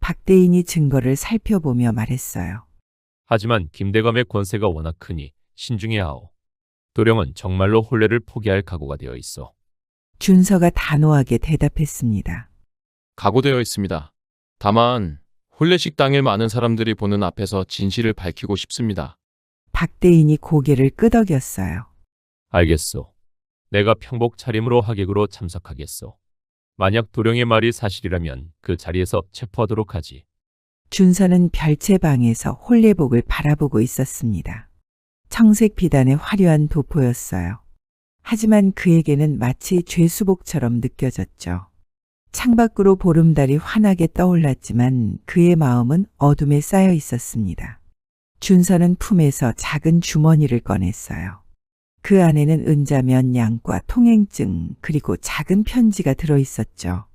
박대인이 증거를 살펴보며 말했어요. 하지만 김대감의 권세가 워낙 크니 신중해야 하오. 도령은 정말로 혼례를 포기할 각오가 되어 있어. 준서가 단호하게 대답했습니다. 각오되어 있습니다. 다만 혼례식 당일 많은 사람들이 보는 앞에서 진실을 밝히고 싶습니다. 박대인이 고개를 끄덕였어요. 알겠소. 내가 평복 차림으로 하객으로 참석하겠소. 만약 도령의 말이 사실이라면 그 자리에서 체포하도록 하지. 준서는 별채방에서 홀례복을 바라보고 있었습니다. 청색 비단의 화려한 도포였어요. 하지만 그에게는 마치 죄수복처럼 느껴졌죠. 창밖으로 보름달이 환하게 떠올랐지만 그의 마음은 어둠에 쌓여 있었습니다. 준서는 품에서 작은 주머니를 꺼냈어요. 그 안에는 은자 몇 냥과 통행증 그리고 작은 편지가 들어 있었죠.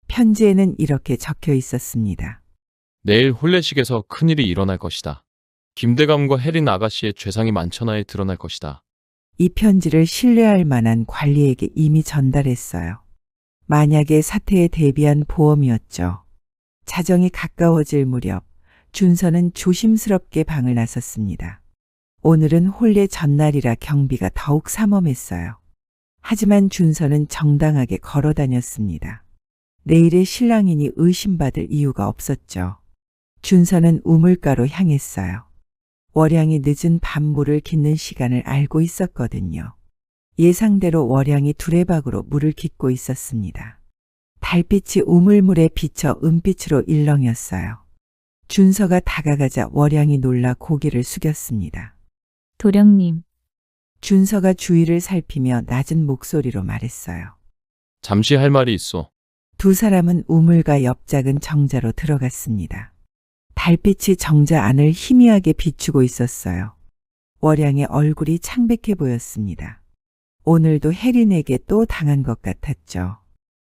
편지에는 이렇게 적혀 있었습니다. 내일 혼례식에서 큰일이 일어날 것이다. 김대감과 혜린 아가씨의 죄상이 만천하에 드러날 것이다. 이 편지를 신뢰할 만한 관리에게 이미 전달했어요. 만약의 사태에 대비한 보험이었죠. 자정이 가까워질 무렵 준서는 조심스럽게 방을 나섰습니다. 오늘은 혼례 전날이라 경비가 더욱 삼엄했어요. 하지만 준서는 정당하게 걸어 다녔습니다. 내일의 신랑이니 의심받을 이유가 없었죠. 준서는 우물가로 향했어요. 월양이 늦은 밤물을 깃는 시간을 알고 있었거든요. 예상대로 월양이 두레박으로 물을 깃고 있었습니다. 달빛이 우물물에 비쳐 은빛으로 일렁였어요. 준서가 다가가자 월양이 놀라 고개를 숙였습니다. 도령님, 준서가 주위를 살피며 낮은 목소리로 말했어요. 잠시 할 말이 있어. 두 사람은 우물가 옆 작은 정자로 들어갔습니다. 달빛이 정자 안을 희미하게 비추고 있었어요. 월양의 얼굴이 창백해 보였습니다. 오늘도 혜린에게 또 당한 것 같았죠.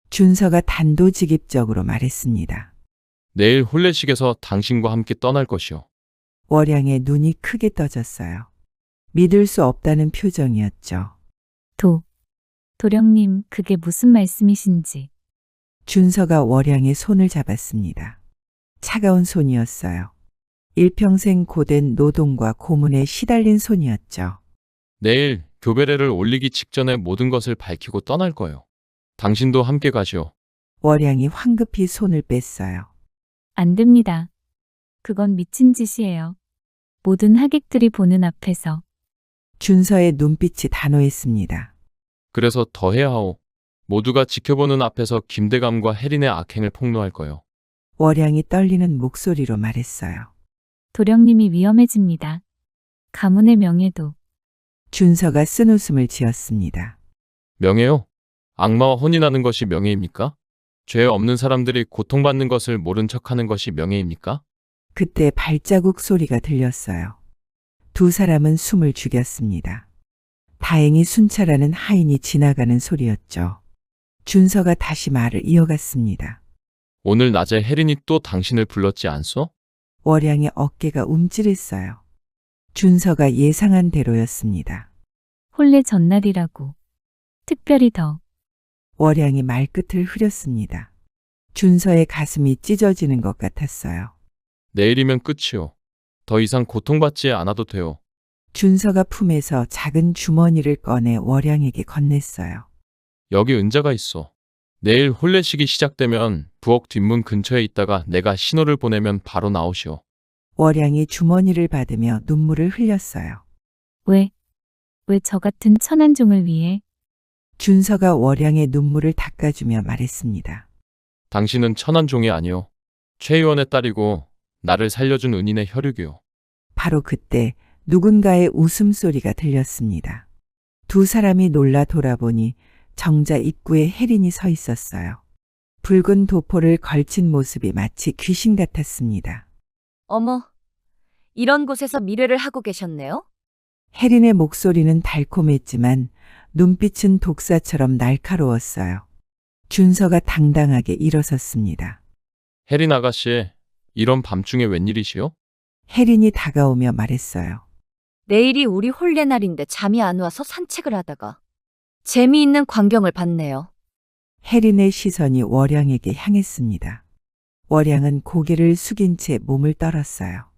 준서가 단도직입적으로 말했습니다. 내일 혼례식에서 당신과 함께 떠날 것이오. 월양의 눈이 크게 떠졌어요. 믿을 수 없다는 표정이었죠. 도령님, 그게 무슨 말씀이신지. 준서가 월양의 손을 잡았습니다. 차가운 손이었어요. 일평생 고된 노동과 고문에 시달린 손이었죠. 내일 교배례를 올리기 직전에 모든 것을 밝히고 떠날 거예요. 당신도 함께 가시오. 월양이 황급히 손을 뺐어요. 안 됩니다. 그건 미친 짓이에요. 모든 하객들이 보는 앞에서. 준서의 눈빛이 단호했습니다. 그래서 더 해야 하오. 모두가 지켜보는 앞에서 김대감과 혜린의 악행을 폭로할 거예요. 월양이 떨리는 목소리로 말했어요. 도령님이 위험해집니다. 가문의 명예도. 준서가 쓴웃음을 지었습니다. 명예요? 악마와 혼이 나는 것이 명예입니까? 죄 없는 사람들이 고통받는 것을 모른 척하는 것이 명예입니까? 그때 발자국 소리가 들렸어요. 두 사람은 숨을 죽였습니다. 다행히 순찰하는 하인이 지나가는 소리였죠. 준서가 다시 말을 이어갔습니다. 오늘 낮에 혜린이 또 당신을 불렀지 않소? 월양의 어깨가 움찔했어요. 준서가 예상한 대로였습니다. 혼례 전날이라고. 특별히 더. 월양이 말끝을 흐렸습니다. 준서의 가슴이 찢어지는 것 같았어요. 내일이면 끝이오. 더 이상 고통받지 않아도 돼요. 준서가 품에서 작은 주머니를 꺼내 월양에게 건넸어요. 여기 은자가 있어. 내일 혼례식이 시작되면 부엌 뒷문 근처에 있다가 내가 신호를 보내면 바로 나오시오. 월양이 주머니를 받으며 눈물을 흘렸어요. 왜 저 같은 천한종을 위해? 준서가 월양의 눈물을 닦아주며 말했습니다. 당신은 천한 종이 아니오. 최 의원의 딸이고 나를 살려준 은인의 혈육이오. 바로 그때 누군가의 웃음소리가 들렸습니다. 두 사람이 놀라 돌아보니 정자 입구에 혜린이 서 있었어요. 붉은 도포를 걸친 모습이 마치 귀신 같았습니다. 어머, 이런 곳에서 미래를 하고 계셨네요? 혜린의 목소리는 달콤했지만 눈빛은 독사처럼 날카로웠어요. 준서가 당당하게 일어섰습니다. 혜린 아가씨, 이런 밤중에 웬일이시오? 혜린이 다가오며 말했어요. 내일이 우리 혼례 날인데 잠이 안 와서 산책을 하다가 재미있는 광경을 봤네요. 혜린의 시선이 월양에게 향했습니다. 월양은 고개를 숙인 채 몸을 떨었어요.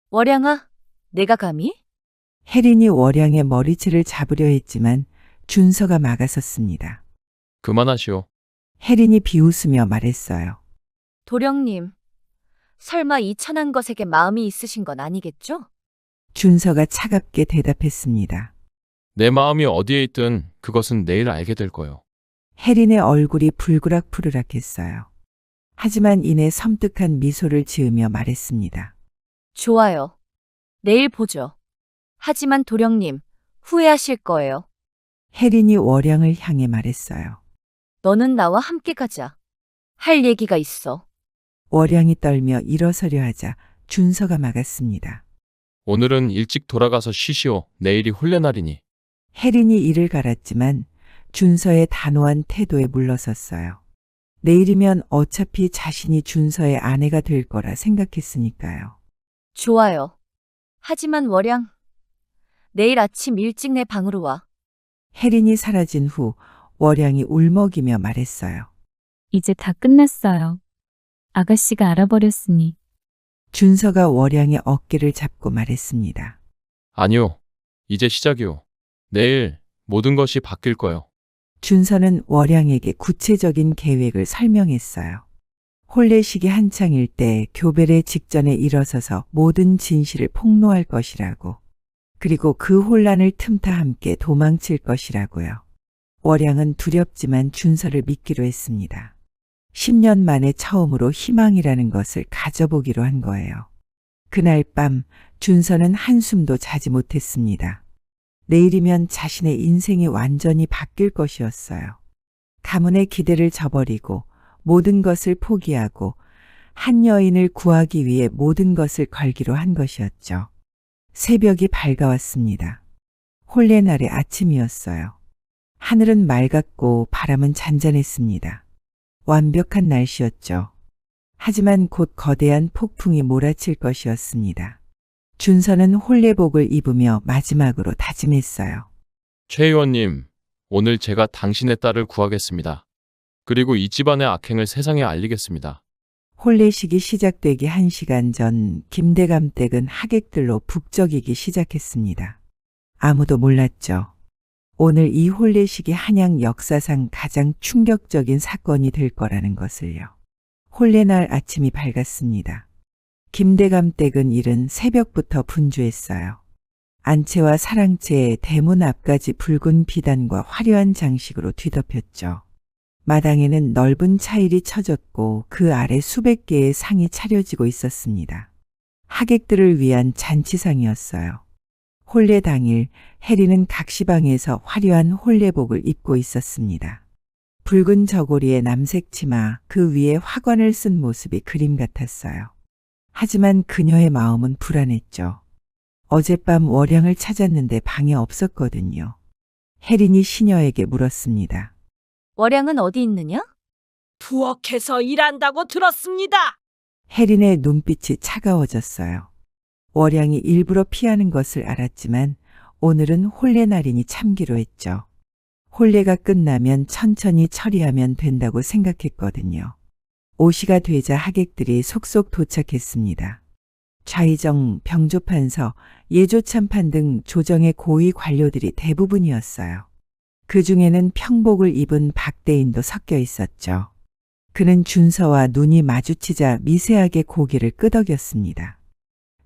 월양아, 내가 감히? 혜린이 월양의 머리채를 잡으려 했지만 준서가 막아섰습니다. 그만하시오. 혜린이 비웃으며 말했어요. 도령님, 설마 이 천한 것에게 마음이 있으신 건 아니겠죠? 준서가 차갑게 대답했습니다. 내 마음이 어디에 있든 그것은 내일 알게 될 거요. 혜린의 얼굴이 불그락푸르락했어요. 하지만 이내 섬뜩한 미소를 지으며 말했습니다. 좋아요. 내일 보죠. 하지만 도령님, 후회하실 거예요. 혜린이 월양을 향해 말했어요. 너는 나와 함께 가자. 할 얘기가 있어. 월양이 떨며 일어서려 하자 준서가 막았습니다. 오늘은 일찍 돌아가서 쉬시오. 내일이 혼례 날이니. 혜린이 이를 갈았지만 준서의 단호한 태도에 물러섰어요. 내일이면 어차피 자신이 준서의 아내가 될 거라 생각했으니까요. 좋아요. 하지만 월양, 내일 아침 일찍 내 방으로 와. 혜린이 사라진 후 월양이 울먹이며 말했어요. 이제 다 끝났어요. 아가씨가 알아버렸으니. 준서가 월양의 어깨를 잡고 말했습니다. 아니요. 이제 시작이오. 내일 모든 것이 바뀔 거요. 준서는 월양에게 구체적인 계획을 설명했어요. 혼례식이 한창일 때 교배례 직전에 일어서서 모든 진실을 폭로할 것이라고. 그리고 그 혼란을 틈타 함께 도망칠 것이라고요. 월양은 두렵지만 준서를 믿기로 했습니다. 10년 만에 처음으로 희망이라는 것을 가져보기로 한 거예요. 그날 밤 준서는 한숨도 자지 못했습니다. 내일이면 자신의 인생이 완전히 바뀔 것이었어요. 가문의 기대를 저버리고 모든 것을 포기하고 한 여인을 구하기 위해 모든 것을 걸기로 한 것이었죠. 새벽이 밝아왔습니다. 혼례날의 아침이었어요. 하늘은 맑았고 바람은 잔잔했습니다. 완벽한 날씨였죠. 하지만 곧 거대한 폭풍이 몰아칠 것이었습니다. 준서는 혼례복을 입으며 마지막으로 다짐했어요. 최 의원님, 오늘 제가 당신의 딸을 구하겠습니다. 그리고 이 집안의 악행을 세상에 알리겠습니다. 혼례식이 시작되기 1시간 전 김대감 댁은 하객들로 북적이기 시작했습니다. 아무도 몰랐죠. 오늘 이 혼례식이 한양 역사상 가장 충격적인 사건이 될 거라는 것을요. 혼례날 아침이 밝았습니다. 김대감 댁은 이른 새벽부터 분주했어요. 안채와 사랑채에 대문 앞까지 붉은 비단과 화려한 장식으로 뒤덮였죠. 마당에는 넓은 차일이 쳐졌고 그 아래 수백 개의 상이 차려지고 있었습니다. 하객들을 위한 잔치상이었어요. 혼례 당일 해리는 각 시방에서 화려한 혼례복을 입고 있었습니다. 붉은 저고리에 남색 치마, 그 위에 화관을 쓴 모습이 그림 같았어요. 하지만 그녀의 마음은 불안했죠. 어젯밤 월양을 찾았는데 방에 없었거든요. 혜린이 시녀에게 물었습니다. 월양은 어디 있느냐? 부엌에서 일한다고 들었습니다. 혜린의 눈빛이 차가워졌어요. 월양이 일부러 피하는 것을 알았지만 오늘은 혼례 날이니 참기로 했죠. 혼례가 끝나면 천천히 처리하면 된다고 생각했거든요. 오시가 되자 하객들이 속속 도착했습니다. 좌의정, 병조판서, 예조참판 등 조정의 고위 관료들이 대부분이었어요. 그 중에는 평복을 입은 박대인도 섞여 있었죠. 그는 준서와 눈이 마주치자 미세하게 고개를 끄덕였습니다.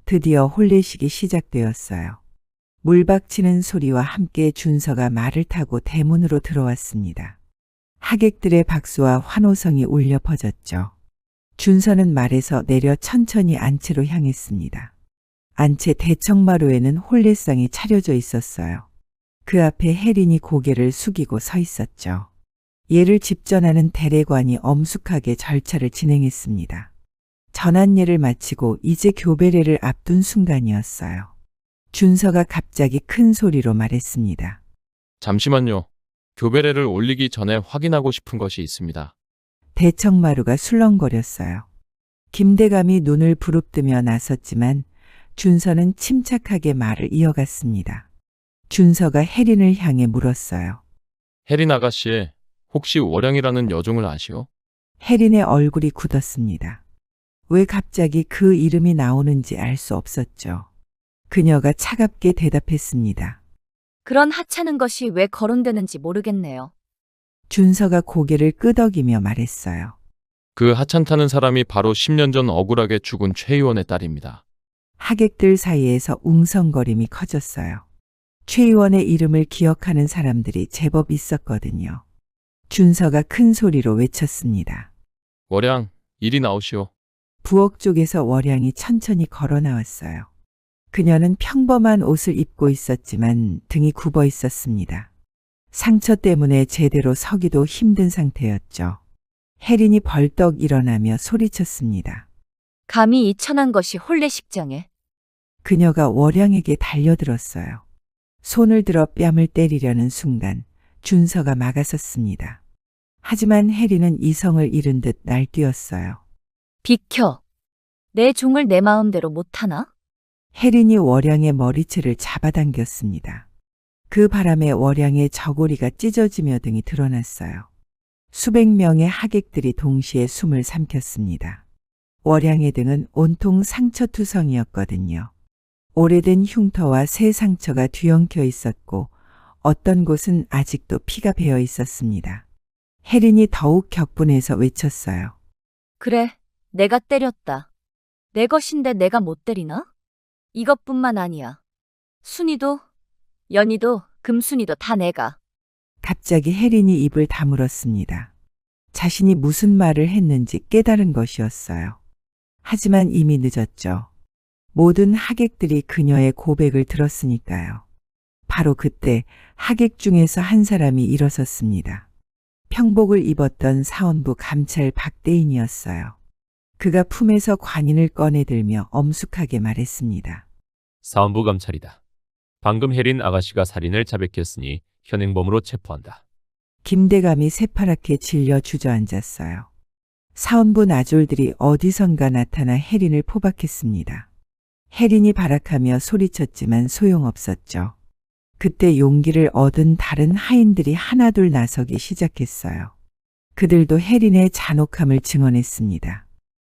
드디어 혼례식이 시작되었어요. 물박치는 소리와 함께 준서가 말을 타고 대문으로 들어왔습니다. 하객들의 박수와 환호성이 울려 퍼졌죠. 준서는 말에서 내려 천천히 안채로 향했습니다. 안채 대청마루에는 혼례상이 차려져 있었어요. 그 앞에 혜린이 고개를 숙이고 서 있었죠. 예를 집전하는 대례관이 엄숙하게 절차를 진행했습니다. 전한예를 마치고 이제 교배례를 앞둔 순간이었어요. 준서가 갑자기 큰 소리로 말했습니다. 잠시만요. 교배례를 올리기 전에 확인하고 싶은 것이 있습니다. 대청마루가 술렁거렸어요. 김대감이 눈을 부릅뜨며 나섰지만 준서는 침착하게 말을 이어갔습니다. 준서가 혜린을 향해 물었어요. 혜린 아가씨, 혹시 월양이라는 여종을 아시오? 혜린의 얼굴이 굳었습니다. 왜 갑자기 그 이름이 나오는지 알 수 없었죠. 그녀가 차갑게 대답했습니다. 그런 하찮은 것이 왜 거론되는지 모르겠네요. 준서가 고개를 끄덕이며 말했어요. 그 하찮다는 사람이 바로 10년 전 억울하게 죽은 최 의원의 딸입니다. 하객들 사이에서 웅성거림이 커졌어요. 최 의원의 이름을 기억하는 사람들이 제법 있었거든요. 준서가 큰 소리로 외쳤습니다. 월양, 이리 나오시오. 부엌 쪽에서 월양이 천천히 걸어 나왔어요. 그녀는 평범한 옷을 입고 있었지만 등이 굽어 있었습니다. 상처 때문에 제대로 서기도 힘든 상태였죠. 혜린이 벌떡 일어나며 소리쳤습니다. 감히 이 천한 것이 혼례식장에. 그녀가 월양에게 달려들었어요. 손을 들어 뺨을 때리려는 순간 준서가 막아섰습니다. 하지만 혜린은 이성을 잃은 듯 날뛰었어요. 비켜. 내 종을 내 마음대로 못하나? 혜린이 월양의 머리채를 잡아당겼습니다. 그 바람에 월양의 저고리가 찢어지며 등이 드러났어요. 수백 명의 하객들이 동시에 숨을 삼켰습니다. 월양의 등은 온통 상처투성이었거든요. 오래된 흉터와 새 상처가 뒤엉켜 있었고 어떤 곳은 아직도 피가 배어 있었습니다. 혜린이 더욱 격분해서 외쳤어요. 그래, 내가 때렸다. 내 것인데 내가 못 때리나? 이것뿐만 아니야. 순이도, 연희도, 금순이도 다 내가. 갑자기 혜린이 입을 다물었습니다. 자신이 무슨 말을 했는지 깨달은 것이었어요. 하지만 이미 늦었죠. 모든 하객들이 그녀의 고백을 들었으니까요. 바로 그때 하객 중에서 한 사람이 일어섰습니다. 평복을 입었던 사원부 감찰 박대인이었어요. 그가 품에서 관인을 꺼내들며 엄숙하게 말했습니다. 사원부 감찰이다. 방금 혜린 아가씨가 살인을 자백했으니 현행범으로 체포한다. 김대감이 새파랗게 질려 주저앉았어요. 사원부 나졸들이 어디선가 나타나 혜린을 포박했습니다. 혜린이 발악하며 소리쳤지만 소용없었죠. 그때 용기를 얻은 다른 하인들이 하나둘 나서기 시작했어요. 그들도 혜린의 잔혹함을 증언했습니다.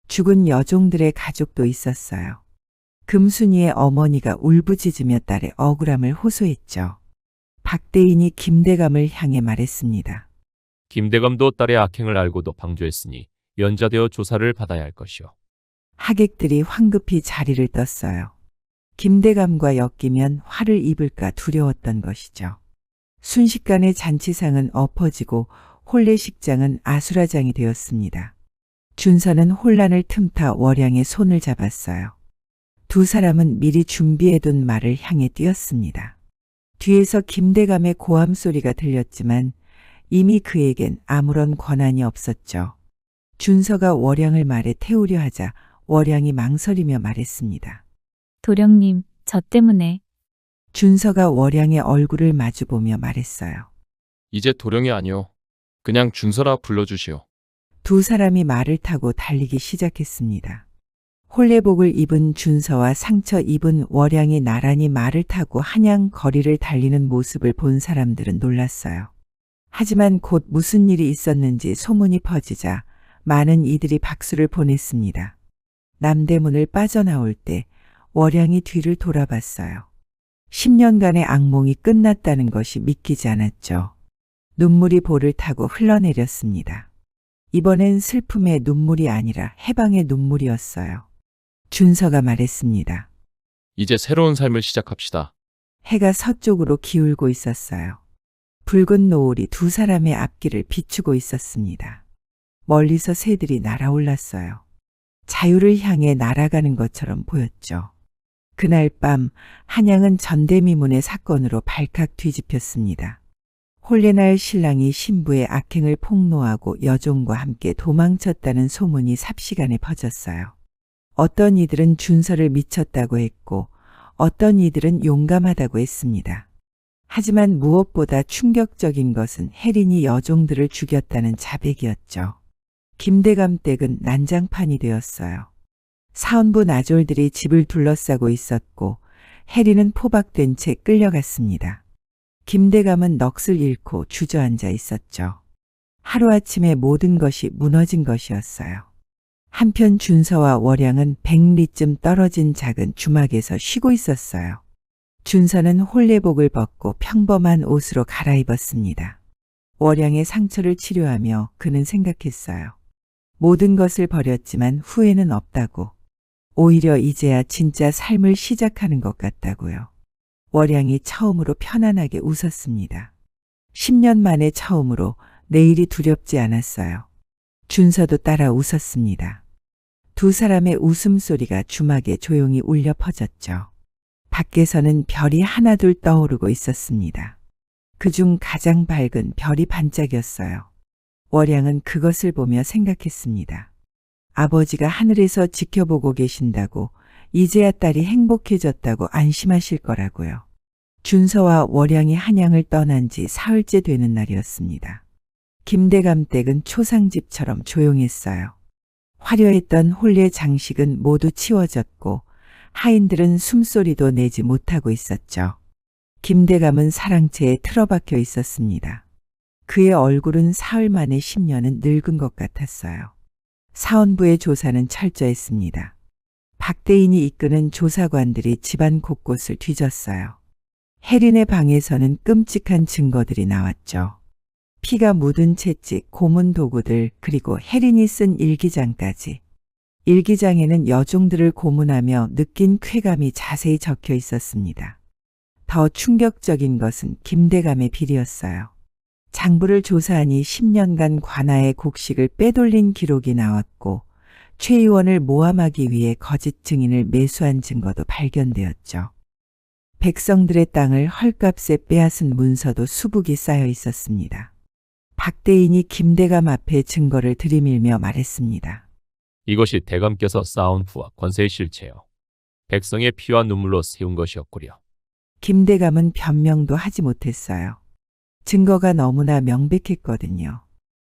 죽은 여종들의 가족도 있었어요. 금순이의 어머니가 울부짖으며 딸의 억울함을 호소했죠. 박대인이 김대감을 향해 말했습니다. 김대감도 딸의 악행을 알고도 방조했으니 연좌되어 조사를 받아야 할 것이오. 하객들이 황급히 자리를 떴어요. 김대감과 엮이면 화를 입을까 두려웠던 것이죠. 순식간에 잔치상은 엎어지고 혼례식장은 아수라장이 되었습니다. 준서는 혼란을 틈타 월양의 손을 잡았어요. 두 사람은 미리 준비해둔 말을 향해 뛰었습니다. 뒤에서 김대감의 고함 소리가 들렸지만 이미 그에겐 아무런 권한이 없었죠. 준서가 월양을 말에 태우려 하자 월양이 망설이며 말했습니다. 도령님, 저 때문에. 준서가 월양의 얼굴을 마주보며 말했어요. 이제 도령이 아니오. 그냥 준서라 불러주시오. 두 사람이 말을 타고 달리기 시작했습니다. 혼례복을 입은 준서와 상처 입은 월양이 나란히 말을 타고 한양 거리를 달리는 모습을 본 사람들은 놀랐어요. 하지만 곧 무슨 일이 있었는지 소문이 퍼지자 많은 이들이 박수를 보냈습니다. 남대문을 빠져나올 때 월양이 뒤를 돌아봤어요. 10년간의 악몽이 끝났다는 것이 믿기지 않았죠. 눈물이 볼을 타고 흘러내렸습니다. 이번엔 슬픔의 눈물이 아니라 해방의 눈물이었어요. 준서가 말했습니다. 이제 새로운 삶을 시작합시다. 해가 서쪽으로 기울고 있었어요. 붉은 노을이 두 사람의 앞길을 비추고 있었습니다. 멀리서 새들이 날아올랐어요. 자유를 향해 날아가는 것처럼 보였죠. 그날 밤 한양은 전대미문의 사건으로 발칵 뒤집혔습니다. 혼례날 신랑이 신부의 악행을 폭로하고 여종과 함께 도망쳤다는 소문이 삽시간에 퍼졌어요. 어떤 이들은 준서를 미쳤다고 했고 어떤 이들은 용감하다고 했습니다. 하지만 무엇보다 충격적인 것은 혜린이 여종들을 죽였다는 자백이었죠. 김대감 댁은 난장판이 되었어요. 사원부 나졸들이 집을 둘러싸고 있었고 혜린은 포박된 채 끌려갔습니다. 김대감은 넋을 잃고 주저앉아 있었죠. 하루아침에 모든 것이 무너진 것이었어요. 한편 준서와 월양은 100리쯤 떨어진 작은 주막에서 쉬고 있었어요. 준서는 혼례복을 벗고 평범한 옷으로 갈아입었습니다. 월양의 상처를 치료하며 그는 생각했어요. 모든 것을 버렸지만 후회는 없다고. 오히려 이제야 진짜 삶을 시작하는 것 같다고요. 월양이 처음으로 편안하게 웃었습니다. 10년 만에 처음으로 내일이 두렵지 않았어요. 준서도 따라 웃었습니다. 두 사람의 웃음소리가 주막에 조용히 울려 퍼졌죠. 밖에서는 별이 하나둘 떠오르고 있었습니다. 그중 가장 밝은 별이 반짝였어요. 월양은 그것을 보며 생각했습니다. 아버지가 하늘에서 지켜보고 계신다고 이제야 딸이 행복해졌다고 안심하실 거라고요. 준서와 월양이 한양을 떠난 지 사흘째 되는 날이었습니다. 김대감 댁은 초상집처럼 조용했어요. 화려했던 혼례 장식은 모두 치워졌고 하인들은 숨소리도 내지 못하고 있었죠. 김대감은 사랑채에 틀어박혀 있었습니다. 그의 얼굴은 사흘 만에 10년은 늙은 것 같았어요. 사원부의 조사는 철저했습니다. 박대인이 이끄는 조사관들이 집안 곳곳을 뒤졌어요. 혜린의 방에서는 끔찍한 증거들이 나왔죠. 피가 묻은 채찍, 고문 도구들, 그리고 혜린이 쓴 일기장까지. 일기장에는 여종들을 고문하며 느낀 쾌감이 자세히 적혀 있었습니다. 더 충격적인 것은 김대감의 비리였어요. 장부를 조사하니 10년간 관아의 곡식을 빼돌린 기록이 나왔고 최 의원을 모함하기 위해 거짓 증인을 매수한 증거도 발견되었죠. 백성들의 땅을 헐값에 빼앗은 문서도 수북이 쌓여 있었습니다. 박대인이 김대감 앞에 증거를 들이밀며 말했습니다. 이것이 대감께서 쌓은 부와 권세의 실체요. 백성의 피와 눈물로 세운 것이었구려. 김대감은 변명도 하지 못했어요. 증거가 너무나 명백했거든요.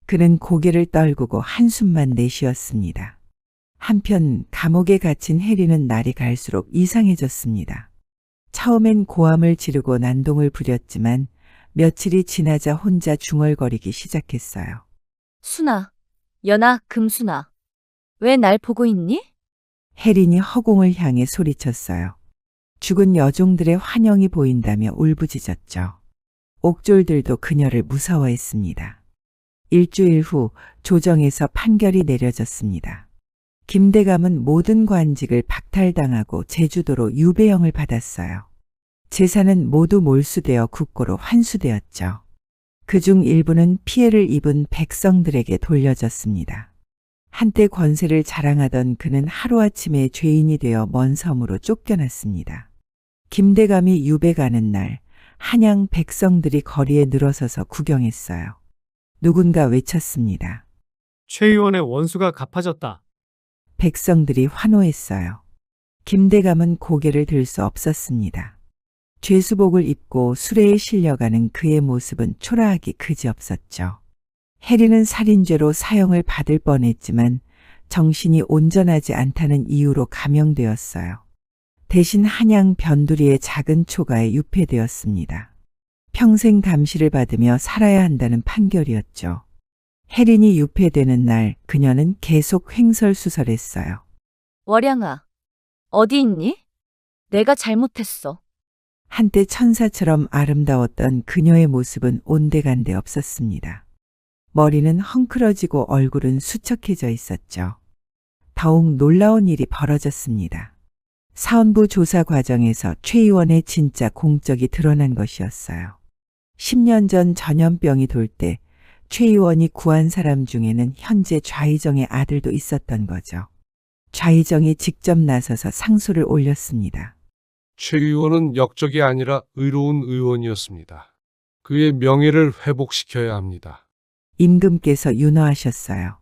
그는 고개를 떨구고 한숨만 내쉬었습니다. 한편 감옥에 갇힌 혜린은 날이 갈수록 이상해졌습니다. 처음엔 고함을 지르고 난동을 부렸지만 며칠이 지나자 혼자 중얼거리기 시작했어요. 순아, 연아, 금순아. 왜 날 보고 있니? 혜린이 허공을 향해 소리쳤어요. 죽은 여종들의 환영이 보인다며 울부짖었죠. 옥졸들도 그녀를 무서워했습니다. 일주일 후 조정에서 판결이 내려졌습니다. 김대감은 모든 관직을 박탈당하고 제주도로 유배형을 받았어요. 재산은 모두 몰수되어 국고로 환수되었죠. 그중 일부는 피해를 입은 백성들에게 돌려졌습니다. 한때 권세를 자랑하던 그는 하루아침에 죄인이 되어 먼 섬으로 쫓겨났습니다. 김대감이 유배 가는 날 한양 백성들이 거리에 늘어서서 구경했어요. 누군가 외쳤습니다. 최 의원의 원수가 갚아졌다. 백성들이 환호했어요. 김대감은 고개를 들 수 없었습니다. 죄수복을 입고 수레에 실려가는 그의 모습은 초라하기 그지없었죠. 혜리는 살인죄로 사형을 받을 뻔했지만 정신이 온전하지 않다는 이유로 감형되었어요. 대신 한양 변두리의 작은 초가에 유폐되었습니다. 평생 감시를 받으며 살아야 한다는 판결이었죠. 혜린이 유폐되는 날 그녀는 계속 횡설수설했어요. 월양아, 어디 있니? 내가 잘못했어. 한때 천사처럼 아름다웠던 그녀의 모습은 온데간데 없었습니다. 머리는 헝클어지고 얼굴은 수척해져 있었죠. 더욱 놀라운 일이 벌어졌습니다. 사원부 조사 과정에서 최 의원의 진짜 공적이 드러난 것이었어요. 10년 전 전염병이 돌 때 최 의원이 구한 사람 중에는 현재 좌의정의 아들도 있었던 거죠. 좌의정이 직접 나서서 상소를 올렸습니다. 최 의원은 역적이 아니라 의로운 의원이었습니다. 그의 명예를 회복시켜야 합니다. 임금께서 윤허하셨어요.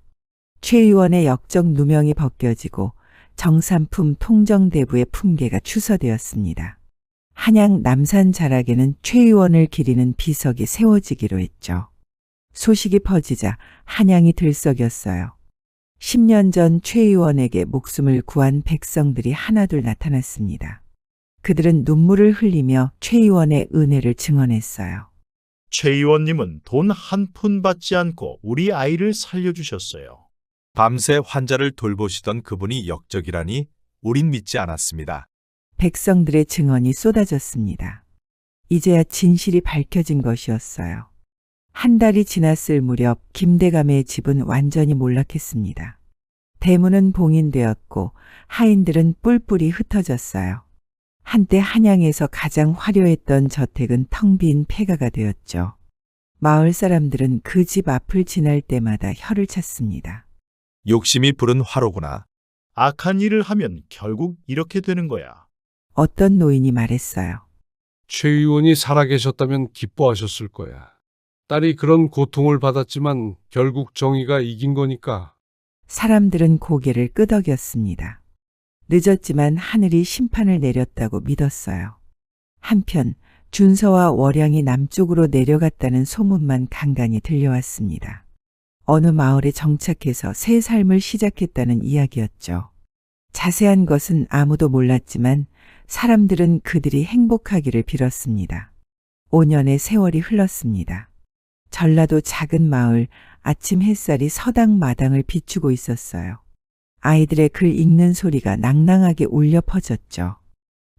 최 의원의 역적 누명이 벗겨지고 정삼품 통정대부의 품계가 추서되었습니다. 한양 남산 자락에는 최 의원을 기리는 비석이 세워지기로 했죠. 소식이 퍼지자 한양이 들썩였어요. 10년 전 최 의원에게 목숨을 구한 백성들이 하나둘 나타났습니다. 그들은 눈물을 흘리며 최 의원의 은혜를 증언했어요. 최 의원님은 돈 한 푼 받지 않고 우리 아이를 살려주셨어요. 밤새 환자를 돌보시던 그분이 역적이라니 우린 믿지 않았습니다. 백성들의 증언이 쏟아졌습니다. 이제야 진실이 밝혀진 것이었어요. 한 달이 지났을 무렵 김대감의 집은 완전히 몰락했습니다. 대문은 봉인되었고 하인들은 뿔뿔이 흩어졌어요. 한때 한양에서 가장 화려했던 저택은 텅 빈 폐가가 되었죠. 마을 사람들은 그 집 앞을 지날 때마다 혀를 찼습니다. 욕심이 부른 화로구나. 악한 일을 하면 결국 이렇게 되는 거야. 어떤 노인이 말했어요. 최 의원이 살아계셨다면 기뻐하셨을 거야. 딸이 그런 고통을 받았지만 결국 정의가 이긴 거니까. 사람들은 고개를 끄덕였습니다. 늦었지만 하늘이 심판을 내렸다고 믿었어요. 한편 준서와 월양이 남쪽으로 내려갔다는 소문만 간간히 들려왔습니다. 어느 마을에 정착해서 새 삶을 시작했다는 이야기였죠. 자세한 것은 아무도 몰랐지만 사람들은 그들이 행복하기를 빌었습니다. 5년의 세월이 흘렀습니다. 전라도 작은 마을, 아침 햇살이 서당 마당을 비추고 있었어요. 아이들의 글 읽는 소리가 낭낭하게 울려 퍼졌죠.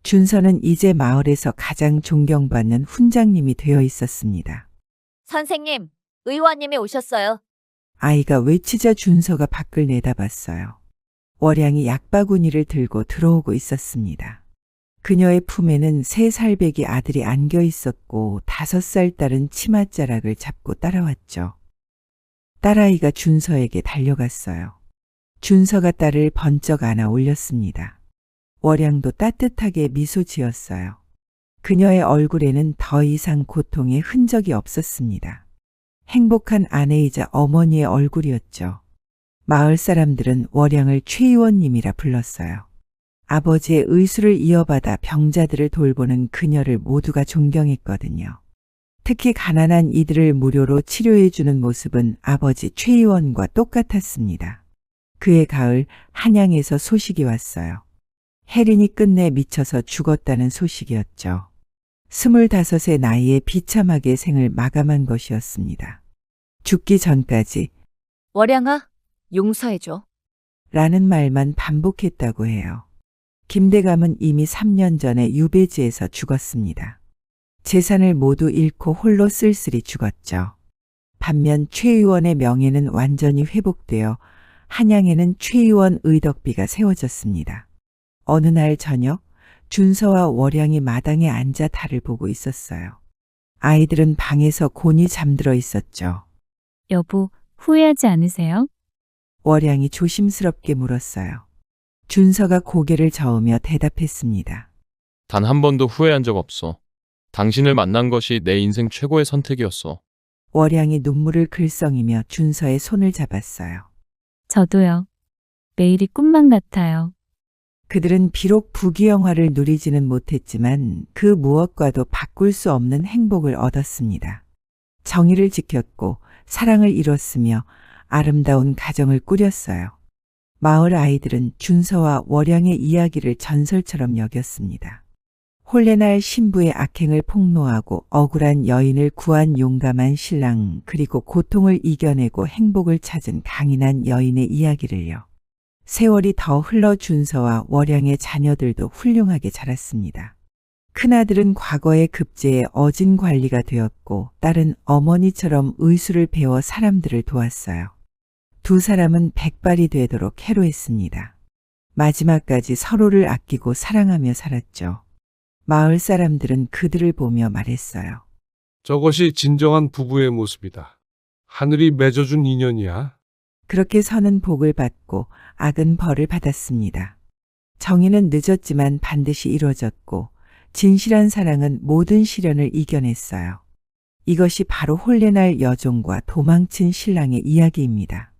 준서는 이제 마을에서 가장 존경받는 훈장님이 되어 있었습니다. 선생님, 의원님이 오셨어요. 아이가 외치자 준서가 밖을 내다봤어요. 월양이 약바구니를 들고 들어오고 있었습니다. 그녀의 품에는 3살배기 아들이 안겨 있었고 5살 딸은 치맛자락을 잡고 따라왔죠. 딸아이가 준서에게 달려갔어요. 준서가 딸을 번쩍 안아 올렸습니다. 월양도 따뜻하게 미소 지었어요. 그녀의 얼굴에는 더 이상 고통의 흔적이 없었습니다. 행복한 아내이자 어머니의 얼굴이었죠. 마을 사람들은 월양을 최 의원님이라 불렀어요. 아버지의 의술을 이어받아 병자들을 돌보는 그녀를 모두가 존경했거든요. 특히 가난한 이들을 무료로 치료해주는 모습은 아버지 최 의원과 똑같았습니다. 그해 가을 한양에서 소식이 왔어요. 혜린이 끝내 미쳐서 죽었다는 소식이었죠. 25의 나이에 비참하게 생을 마감한 것이었습니다. 죽기 전까지 월양아, 용서해줘. 라는 말만 반복했다고 해요. 김대감은 이미 3년 전에 유배지에서 죽었습니다. 재산을 모두 잃고 홀로 쓸쓸히 죽었죠. 반면 최 의원의 명예는 완전히 회복되어 한양에는 최 의원 의덕비가 세워졌습니다. 어느 날 저녁 준서와 월양이 마당에 앉아 달을 보고 있었어요. 아이들은 방에서 곤히 잠들어 있었죠. 여보, 후회하지 않으세요? 월양이 조심스럽게 물었어요. 준서가 고개를 저으며 대답했습니다. 단 한 번도 후회한 적 없어. 당신을 만난 것이 내 인생 최고의 선택이었어. 월양이 눈물을 글썽이며 준서의 손을 잡았어요. 저도요. 매일이 꿈만 같아요. 그들은 비록 부귀영화를 누리지는 못했지만 그 무엇과도 바꿀 수 없는 행복을 얻었습니다. 정의를 지켰고 사랑을 이뤘으며 아름다운 가정을 꾸렸어요. 마을 아이들은 준서와 월양의 이야기를 전설처럼 여겼습니다. 홀레날 신부의 악행을 폭로하고 억울한 여인을 구한 용감한 신랑, 그리고 고통을 이겨내고 행복을 찾은 강인한 여인의 이야기를요. 세월이 더 흘러 준서와 월양의 자녀들도 훌륭하게 자랐습니다. 큰아들은 과거의 급제에 어진 관리가 되었고 딸은 어머니처럼 의술을 배워 사람들을 도왔어요. 두 사람은 백발이 되도록 해로했습니다. 마지막까지 서로를 아끼고 사랑하며 살았죠. 마을 사람들은 그들을 보며 말했어요. 저것이 진정한 부부의 모습이다. 하늘이 맺어준 인연이야. 그렇게 선은 복을 받고 악은 벌을 받았습니다. 정의는 늦었지만 반드시 이루어졌고 진실한 사랑은 모든 시련을 이겨냈어요. 이것이 바로 홀레날 여종과 도망친 신랑의 이야기입니다.